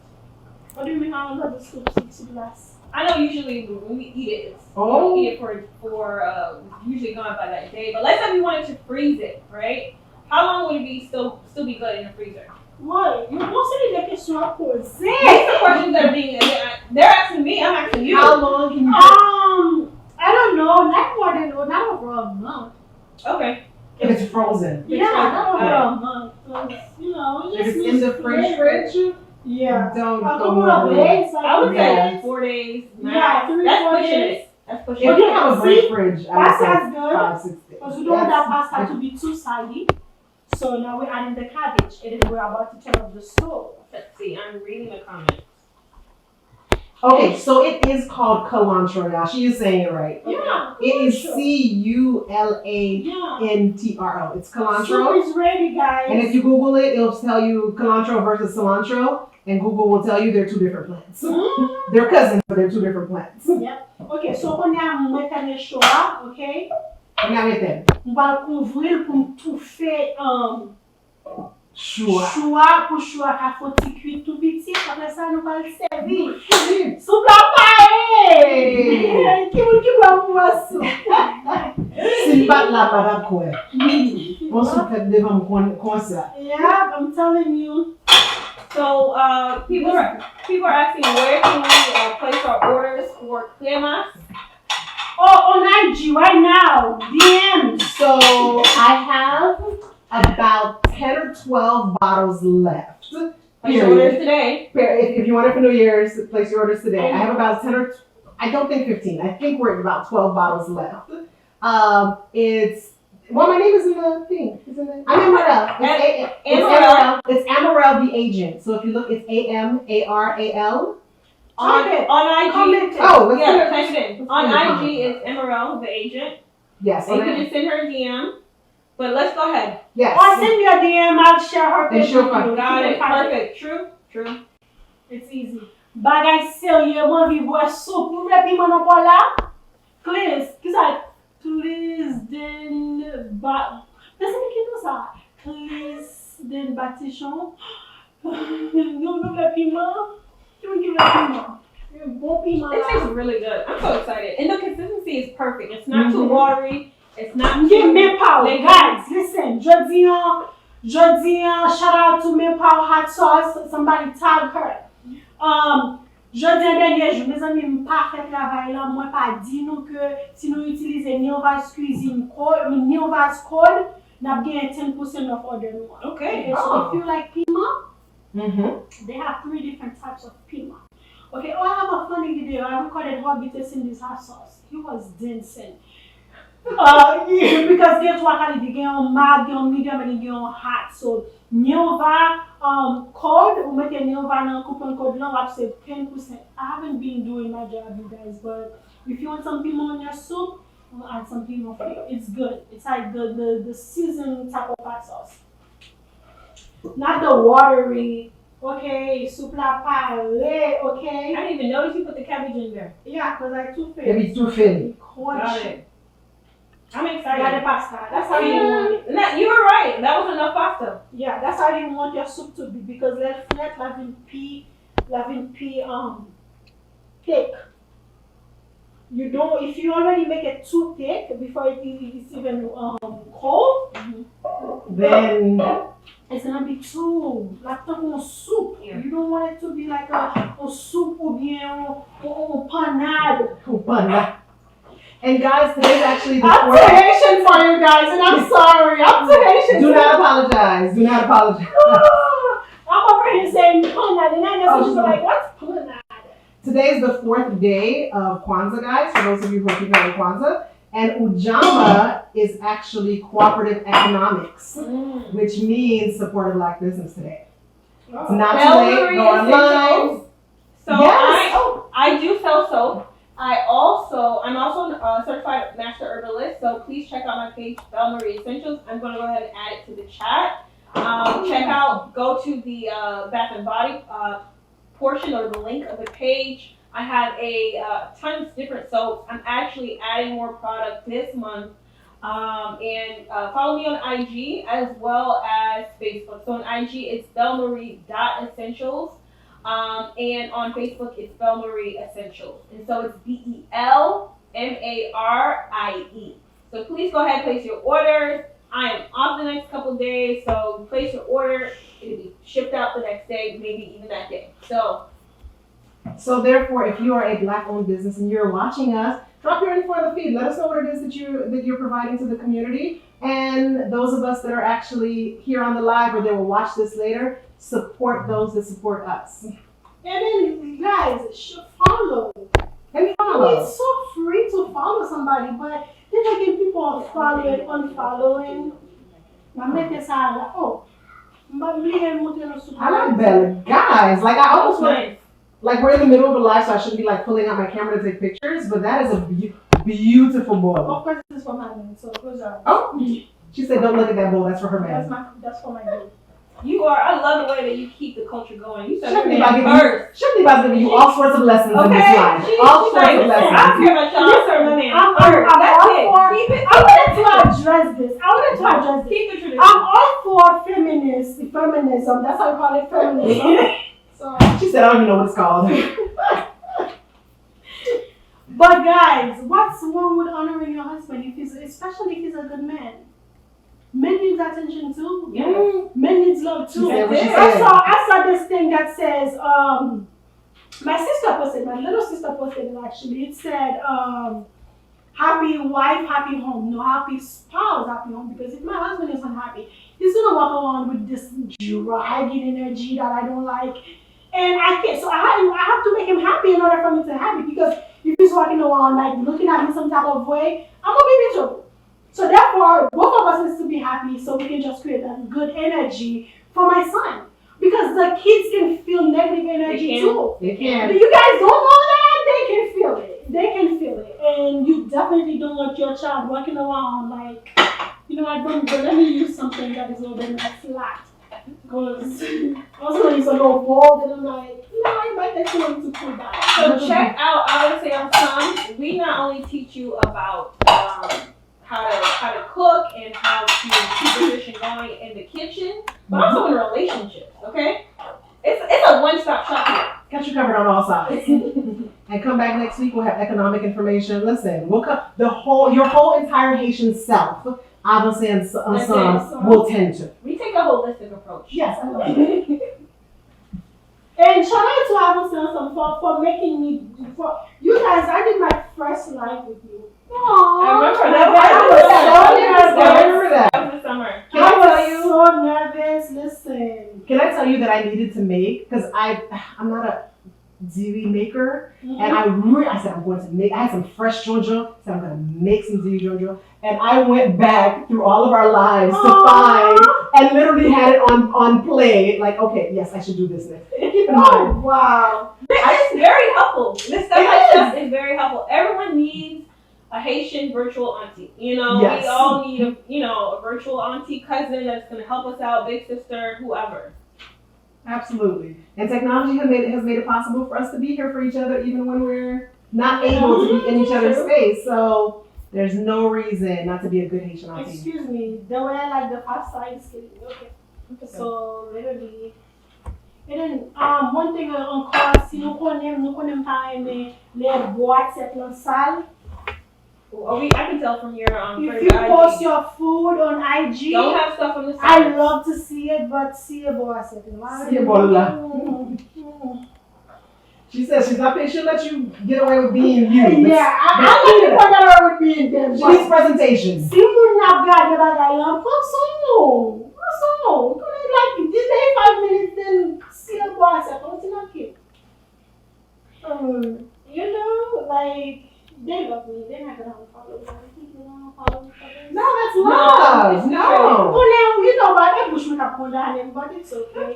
What do you mean how long does the soup last? I know usually when we eat it, it's Oh. we eat it for usually gone by that day. But let's say we wanted to freeze it, right? How long would it be still be good in the freezer? What? You posted des questions à poser. These are questions that are being they're asking me. I'm asking you. How long can you? I don't know. Not over a month. Okay. If it's frozen. Yeah, not over a month. 'Cause, you know, If it's in the fridge, Yeah. don't A go couple more of than days. Like I would Yeah. say 4 days. Yeah, 3 That's 4 pushing days. it. That's pushing If it. you have a great fridge, I would say Pasta's good. 5 6 days. Because we don't want that That's- pasta to be too soggy. So now we're adding the cabbage. And then we're about to turn off the stove. Let's see. I'm reading the comments. Okay, so it is called cilantro, y'all. She is saying it right. Yeah. It is culantro. CULANTRO. Yeah. It's Soup cilantro. is ready, guys. And if you Google it, it'll tell you cilantro versus cilantro. And Google will tell you they're two different plants. They're cousins, but they're two different plants. Yep. Ok, so on a mwen le choix, ok? Now get them. On va le couvrir pour tout faire Sure. choix pour choix à faut cuire tout petit. Après ça, nous va le servir. Soupe la paille! Qui va pouvoir soupe? Si bat la parade quoi. On se fait devant comme ça. Yeah, I'm telling you. So people are asking where can we place our orders for cremas? Oh, on IG right now. DM. So I have about 10 or 12 bottles left. Place your orders today. If you want it for New Year's, place your orders today. I have about 10 or I don't think 15. I think we're at about 12 bottles left. It's my name is in the thing. I'm Amarel. It's Amarel the agent. So if you look, it's AMARAL. On IG. Comment it. Oh, let's Yeah, do it. type it in. On IG is Emerald, the agent. Yes. And you can just send her a DM. But let's go ahead. Yes. Or send me a DM, I'll share her And page. she'll with find- you. Got You it. can find Perfect. True. It's easy. Bagay sérieux, moi, vi boire soupe. Ou le piment non pas là? Please. Qu'est-ce que please, then, qu'est-ce que ça? Please, then, batichon. Non, le piment. Tu veux qu'il le piment? Un bon piment It là. tastes really good. I'm so excited. And the consistency is perfect. It's not too watery. It's not Give too me power. liquid. Guys, listen. Jodi, shout out to me power hot sauce. Somebody tag her. Jodi dernier jour, mes amis, m'pas fait travail là, moi pas dit nous que si nous utilisons Neovas Cuisine code, Neovas code, n'a gagné 10% of order nous. Okay. So if you like piment, Mm-hmm. they have 3 different types of piment. Okay, I have a funny video. I recorded Hobby tasting this hot sauce. He was dancing. Because guess what? I get on mag, get on medium, and get on hot. So Neova code, we make a Neova coupon code now. I've saved 10%. I haven't been doing my job, you guys, but if you want some piment on your soup, we'll add some piment for you. It's good. It's like the seasoned type of hot sauce. Not the watery, okay, soup la paille, okay? I didn't even notice you put the cabbage in there. Yeah, because I too Maybe too thin. Got it. I'm I got the excited. pasta. That's how you want it. You were right. That was enough pasta. Yeah, that's how you want your soup to be because let lavin pea thick. You don't if you already make it too thick before it's even cold, Then it's gonna be too like a soup. Yeah. You don't want it to be like a soup ou bien a panade. And guys, today's actually the I'm too fourth. Haitian for you guys, and I'm sorry. I'm too Haitian. Do not apologize. Do not apologize. I'm over here saying panade, and I know she's like, what's panade? Today is the 4th day of Kwanzaa, guys, for those of you who are keeping on Kwanzaa. And Ujamba is actually cooperative economics, which means support a black business today. It's not too late. Celery Go online. So Yes. I do sell soap. I'm also a certified master the list. So please check out my page, Belle Marie Essentials. I'm going to go ahead and add it to the chat. Go to the Bath and Body portion or the link of the page. I have a ton of different soaps. I'm actually adding more product this month. And follow me on IG as well as Facebook. So on IG it's bellemarie.essentials. And on Facebook it's Belle Marie Essentials. And so it's BELMARIE. So please go ahead and place your orders. I am off the next couple of days, so place your order. It'll be shipped out the next day, maybe even that day. So therefore, if you are a Black-owned business and you're watching us, drop your info in the feed. Let us know what it is that you're providing to the community. And those of us that are actually here on the live or they will watch this later, support those that support us. And then, guys, follow. And follow. It's so free to follow somebody, but they're making people following, unfollowing. I make this out oh, but I like Bella. Guys, like I almost want, like we're in the middle of a live, so I shouldn't be like pulling out my camera to take pictures, but that is a beautiful bowl. Of course, this is for my man, so close your eyes. Oh, she said don't look at that bowl, that's for her man. That's for my dude. I love the way that you keep the culture going. You said Shouldn't your name first. be about giving you all sorts of lessons in this life. All sorts of I lessons. don't care about y'all. I serve my man I'm first. That's all it. for, Keep it. I wanted to address this. Keep the tradition. I'm all for feminism. That's how I call it, feminism. So, She said I don't even know what it's called. but guys, what's wrong with honoring your husband especially if he's a good man? Men need attention too. Yeah. Men needs love too. She said what she I said. saw this thing that says, my little sister posted it actually. It said, happy wife, happy home. No, happy spouse, happy home. Because if my husband is unhappy, he's gonna walk around with this dragging energy that I don't like. And I can't, so I have to make him happy in order for me to be happy. Because if he's walking around like looking at me some type of way, I'm gonna be miserable. So therefore, both of us needs to be happy so we can just create that good energy for my son. Because the kids can feel negative energy too. They can. You guys don't know that? They can feel it. And you definitely don't want your child walking around like, let me use something that is a little bit more flat. Because I was going to use a little bold and I'm like, I might take you to cool down. So check out I Would Say Our Sons. We not only teach you about how to cook and how to keep the tradition going in the kitchen, but also in relationships, okay? It's a one-stop shop here. Got you covered on all sides. And come back next week, we'll have economic information. Listen, we'll come your whole entire Haitian self, I will say, will tend to. We take a holistic approach. Yes, I love it. And shout out to Avocen for making me, for you guys, I did my first live with you. I remember I remember that. That was the summer. I was so nervous. Listen. Can I tell you that I needed to make, because I'm not a ziri maker, and I said I'm going to make, I had some fresh jojo, so I'm going to make some ziri jojo, and I went back through all of our lives to find, and literally had it on play, like, okay, yes, I should do this next. Keep in mind. Wow. It's very helpful. This stuff like stuff is very helpful. Everyone needs a Haitian virtual auntie. Yes. We all need a virtual auntie, cousin that's going to help us out, big sister, whoever. Absolutely. And technology has made it possible for us to be here for each other even when we're not able to be in each other's space. So there's no reason not to be a good Haitian auntie. Excuse me, the way I like the fast side is okay. So literally. And then one thing encore, si nous connaissons pas aimer les boîtes c'est dans salle. I can tell from your If you post your food on IG, don't have stuff on the side. I love to see it, but see a boy c'est She says she's not patient to let you get away with being you. Yeah, I like people that are with being them. She needs presentation. Si vous n'avez pas de bagaille là, comme son. Like, delay 5 minutes, then see a boy c'est not cute. Like, they love me. They're not gonna follow me. No, that's love. No. But it's okay.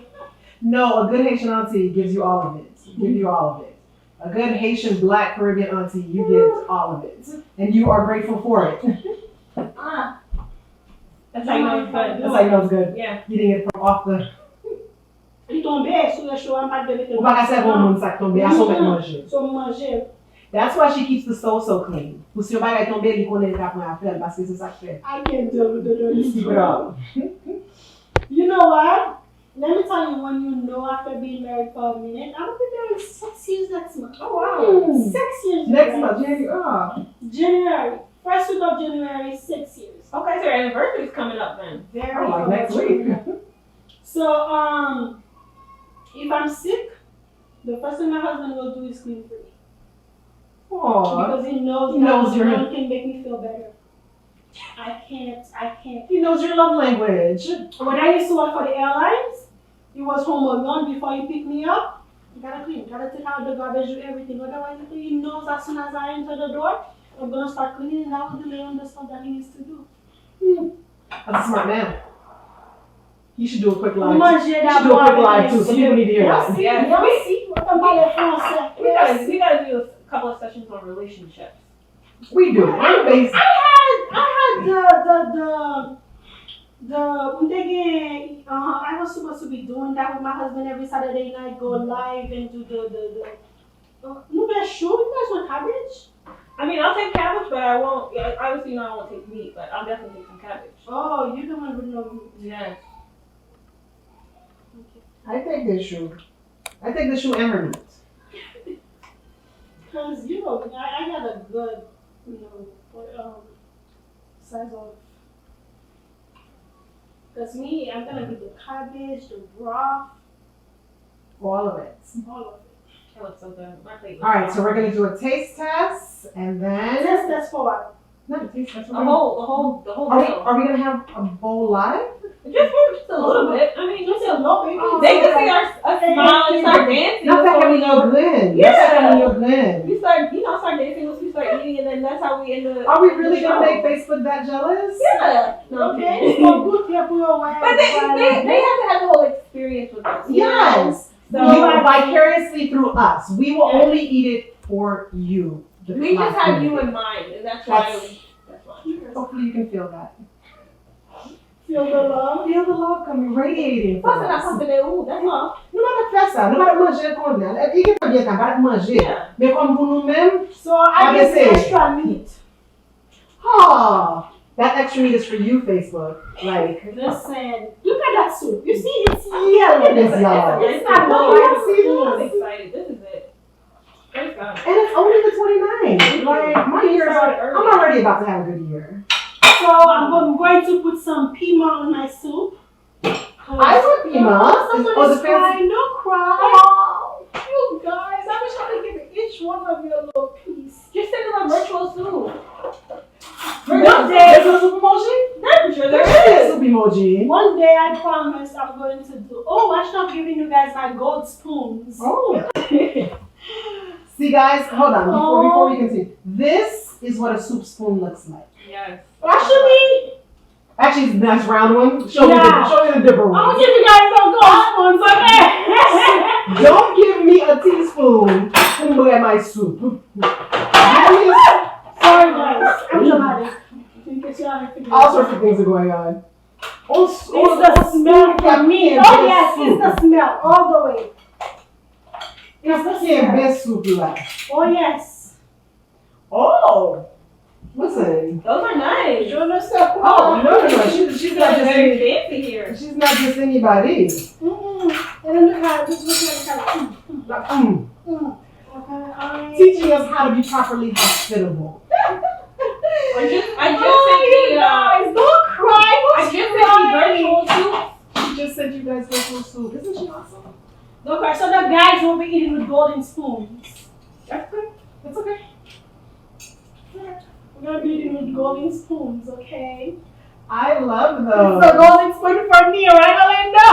No, a good Haitian auntie gives you all of it. A good Haitian Black Caribbean auntie, you get all of it, and you are grateful for it. Ah. That's how you know it's good. That's how you know it's good. Yeah. Eating it from off the. Ou baka se bon moun sak tombe, aso met manje. So manger. That's why she keeps the stove so clean. Pou si yo bagay tombe, li konen ka pon a fel, paske se sak fe. I can't deal with the dirty Keep it stuff. up. You know what? Let me tell you when you know after being married for a minute. I'm gonna be married 6 years next month. Oh wow. 6 years. Next married. month, January. January. First week of January, 6 years. Okay, so your anniversary's coming up then. Very Oh, like next week. So, if I'm sick, the first thing my husband will do is clean for me. Aww. Because he knows knows that your- alone can make me feel better. I can't. He knows your love language. When I used to work for the airlines, he was home alone before he picked me up. You gotta clean, gotta take out the garbage, do everything. Otherwise, he knows as soon as I enter the door, I'm gonna start cleaning and I will delay on the stuff that he needs to do. That's a smart man. He should do a quick live. Manger He should do a quick live too, so people need to hear that. Yeah. Merci. On parle français. We gotta do a couple of sessions on relationships. We do. I'm based. I had I was supposed to be doing that with my husband every Saturday night, go live and do nouvelle show. You guys want cabbage? I mean, I'll take cabbage, but I won't. Yeah, obviously, you know, I won't take meat, but I'll definitely take some cabbage. Oh, you're the one with no meat. Yes. I take this shoe. I take the shoe and her meat. Because, you know, I got a good, size of. Because me, I'm going to do the cabbage, the broth, All of it. all of it. That looks so good. My plate looks All right, so so we're gonna do a taste test, and then That's for what? not a taste test. The whole Are we, meal. are we gonna have a bowl live? Just a little bit. I mean, Just a little bit. they can see our smile and start dancing. Not that before we having your Glenn. Yeah. Not having your Glenn. We start dancing once we start eating, and then that's how we end the. Are we really the gonna show. make Facebook that jealous? Yeah. No, I'm Okay, kidding. so good here for your wife. But they have to have the whole experience with us. you know? Yes. So You vicariously through us. We will only eat it for you. the we just last have you minute. in mind, and that's why. That's why. Hopefully you can feel that. Feel the love. Feel the love coming radiating from Passing us. something that that's all. Não vai faire ça, não vai manger com ela. E que também tá, vai manger. Yeah. Mais comme pour nous-mêmes, So I get Obviously. extra meat. oh, that extra meat is for you, Facebook. Like, Listen, look at that soup. You see, it's yellow. It's yellow. It's not Oh, yellow. see I'm this? excited. This is it. Praise God. And it's only the 29th. Like, my year is like, I'm already about to have a good year. So I'm going to put some piedmont on my soup. I put piedmont. Someone Oh, is the fancy. crying. Don't cry. Oh, You guys, I wish I could give each one of you a little piece. just send them a virtual soup. One day, There's a soup emoji? I'm sure There there is is. a soup emoji. one day I promise I'm going to do. Oh, I start giving you guys my gold spoons. Oh. See, guys, hold on. Before we continue. This is what a soup spoon looks like. Yes. Actually, it's the nice round one. Show Yeah. me the different I'm one. gonna give you guys some gold spoons, okay? Don't give me a teaspoon and look at my soup. Give me Sorry, guys. I'm dramatic. In case you haven't figured all it sorts out. of things are going on. It's the smell for me. Oh yes, it's the smell all the way. It's the Yeah, smell. best soup là. Oh yes. Oh, listen. Those are nice. Je ne sais quoi. Oh no. She's You not guys are just very any, fancy here. she's not just anybody. And then look at this. Look at it. Like, Okay. teaching us how to be properly hospitable. I just Oh, sent you. you guys, don't cry. I What's just sent you crying? virtual soup. She just sent you guys virtual soup. Isn't she awesome? Don't cry. So the guys will be eating with golden spoons. That's good. That's okay. We're gonna be eating with golden spoons, okay? I love It's those. a golden spoon for me, right, Alinda?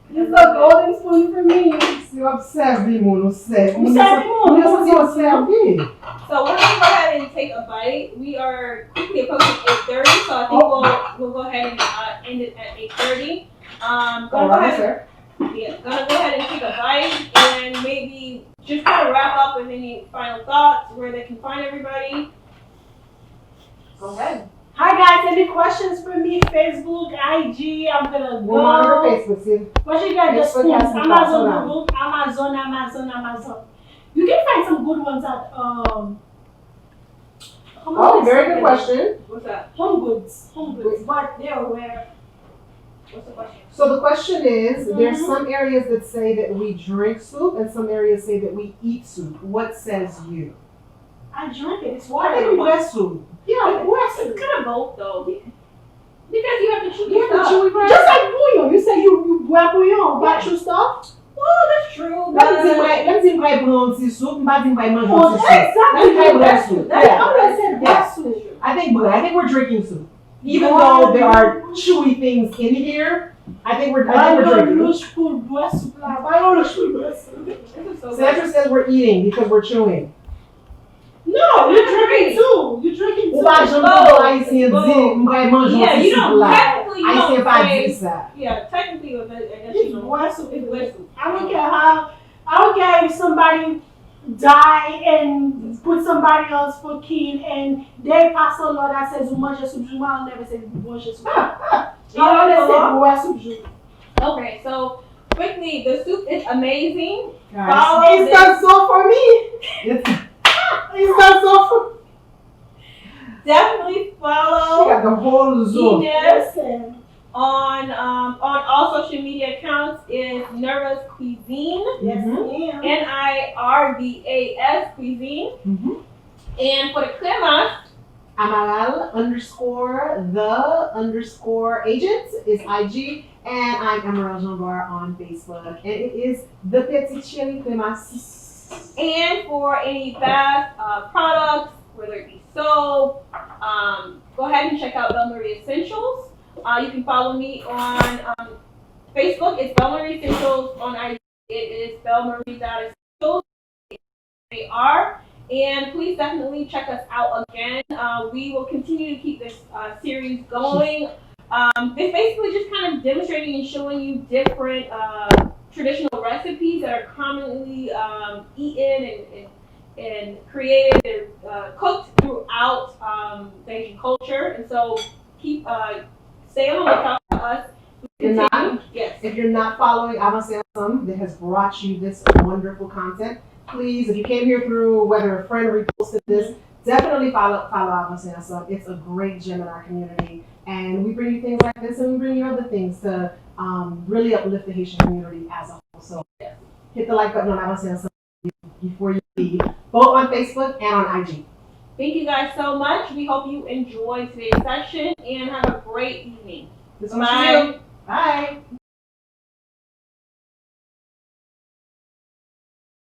It's a golden spoon for me. Se eu observe, mundo, serve. Observe, mundo. Não se observe. So we're gonna go ahead and take a bite. We are quickly approaching 8:30, so I think we'll go ahead and end it at 8:30. Go All right, ahead. sir. Yeah, gonna go ahead and take a bite and maybe just kind of wrap up with any final thoughts where they can find everybody. Go ahead. Hi guys, any questions for me? Facebook, IG, I'm gonna We're on her go. Facebook, see? What you got? The Facebook spoons. has some Amazon, thoughts, Google, Amazon. You can find some good ones at Oh, very good question. What's that? Home goods, but they're aware. What's the question? So the question is, there's Mhm. some areas that say that we drink soup and some areas say that we eat soup. What says you? I drink it. It's I water. think we both soup. Yeah, we both soup. It's kind of both though. Because you have to chew You your have to stuff. chew it. Just like bouillon. You say you bois bouillon, but you stuff. Well, that's true. Let me buy bronze soup, but I buy Oh, mango soup. exactly. Let me buy That's soup. That's Yeah. how I said Yeah. that's soup. I think we're drinking soup. Even Yeah. though there are chewy things in here, I think we're drinking. This is so Sandra says we're eating because we're chewing. No, you're drinking too. You're drinking too. Ou ba jan pou Haitian di, mwen manjou Yeah, you soup don't la. technically you Haitian don't pa say. di sa. Yeah, technically with it, I guess It's you don't. bois soup. It's wet soup. I don't care if somebody die and put somebody else for kin and they pass a law that says you mange soup Joumou, I'll never say you mange soup Joumou. I'll always say bois soup Joumou. Okay, so quickly, the soup is amazing. Guys, Follow it's this. done so for me. It's done so for me. Definitely She follow got the whole zoo. Ines Listen. on all social media accounts is Nirva's Cuisine. Yes, Mhm. ma'am. NIRVAS Cuisine. Mhm. And for the cremas, Amaral _the _agent is IG, and I'm Amaral Jambar on Facebook, and it is the Petit Chili Cremas. and for any bath products, whether it be soap, go ahead and check out Belle Marie Essentials. You can follow me on Facebook. It's Belle Marie Essentials. On IG, it is bellemarie.essentials. They are. And please definitely check us out again. We will continue to keep this series going. It's basically just kind of demonstrating and showing you different traditional recipes that are commonly eaten and created and cooked throughout the Haitian culture. And so stay on the lookout for us. You're not? Yes. If you're not following Avancé Ensemble that has brought you this wonderful content, please, if you came here through whether a friend reposted this, definitely follow Avancé Ensemble. It's a great gem in our community, and we bring you things like this, and we bring you other things to really uplift the Haitian community as a whole. So hit the like button on Avancé Ensemble before you leave, both on Facebook and on IG. Thank you guys so much. We hope you enjoyed today's session and have a great evening. This one's Bye. for you. Bye.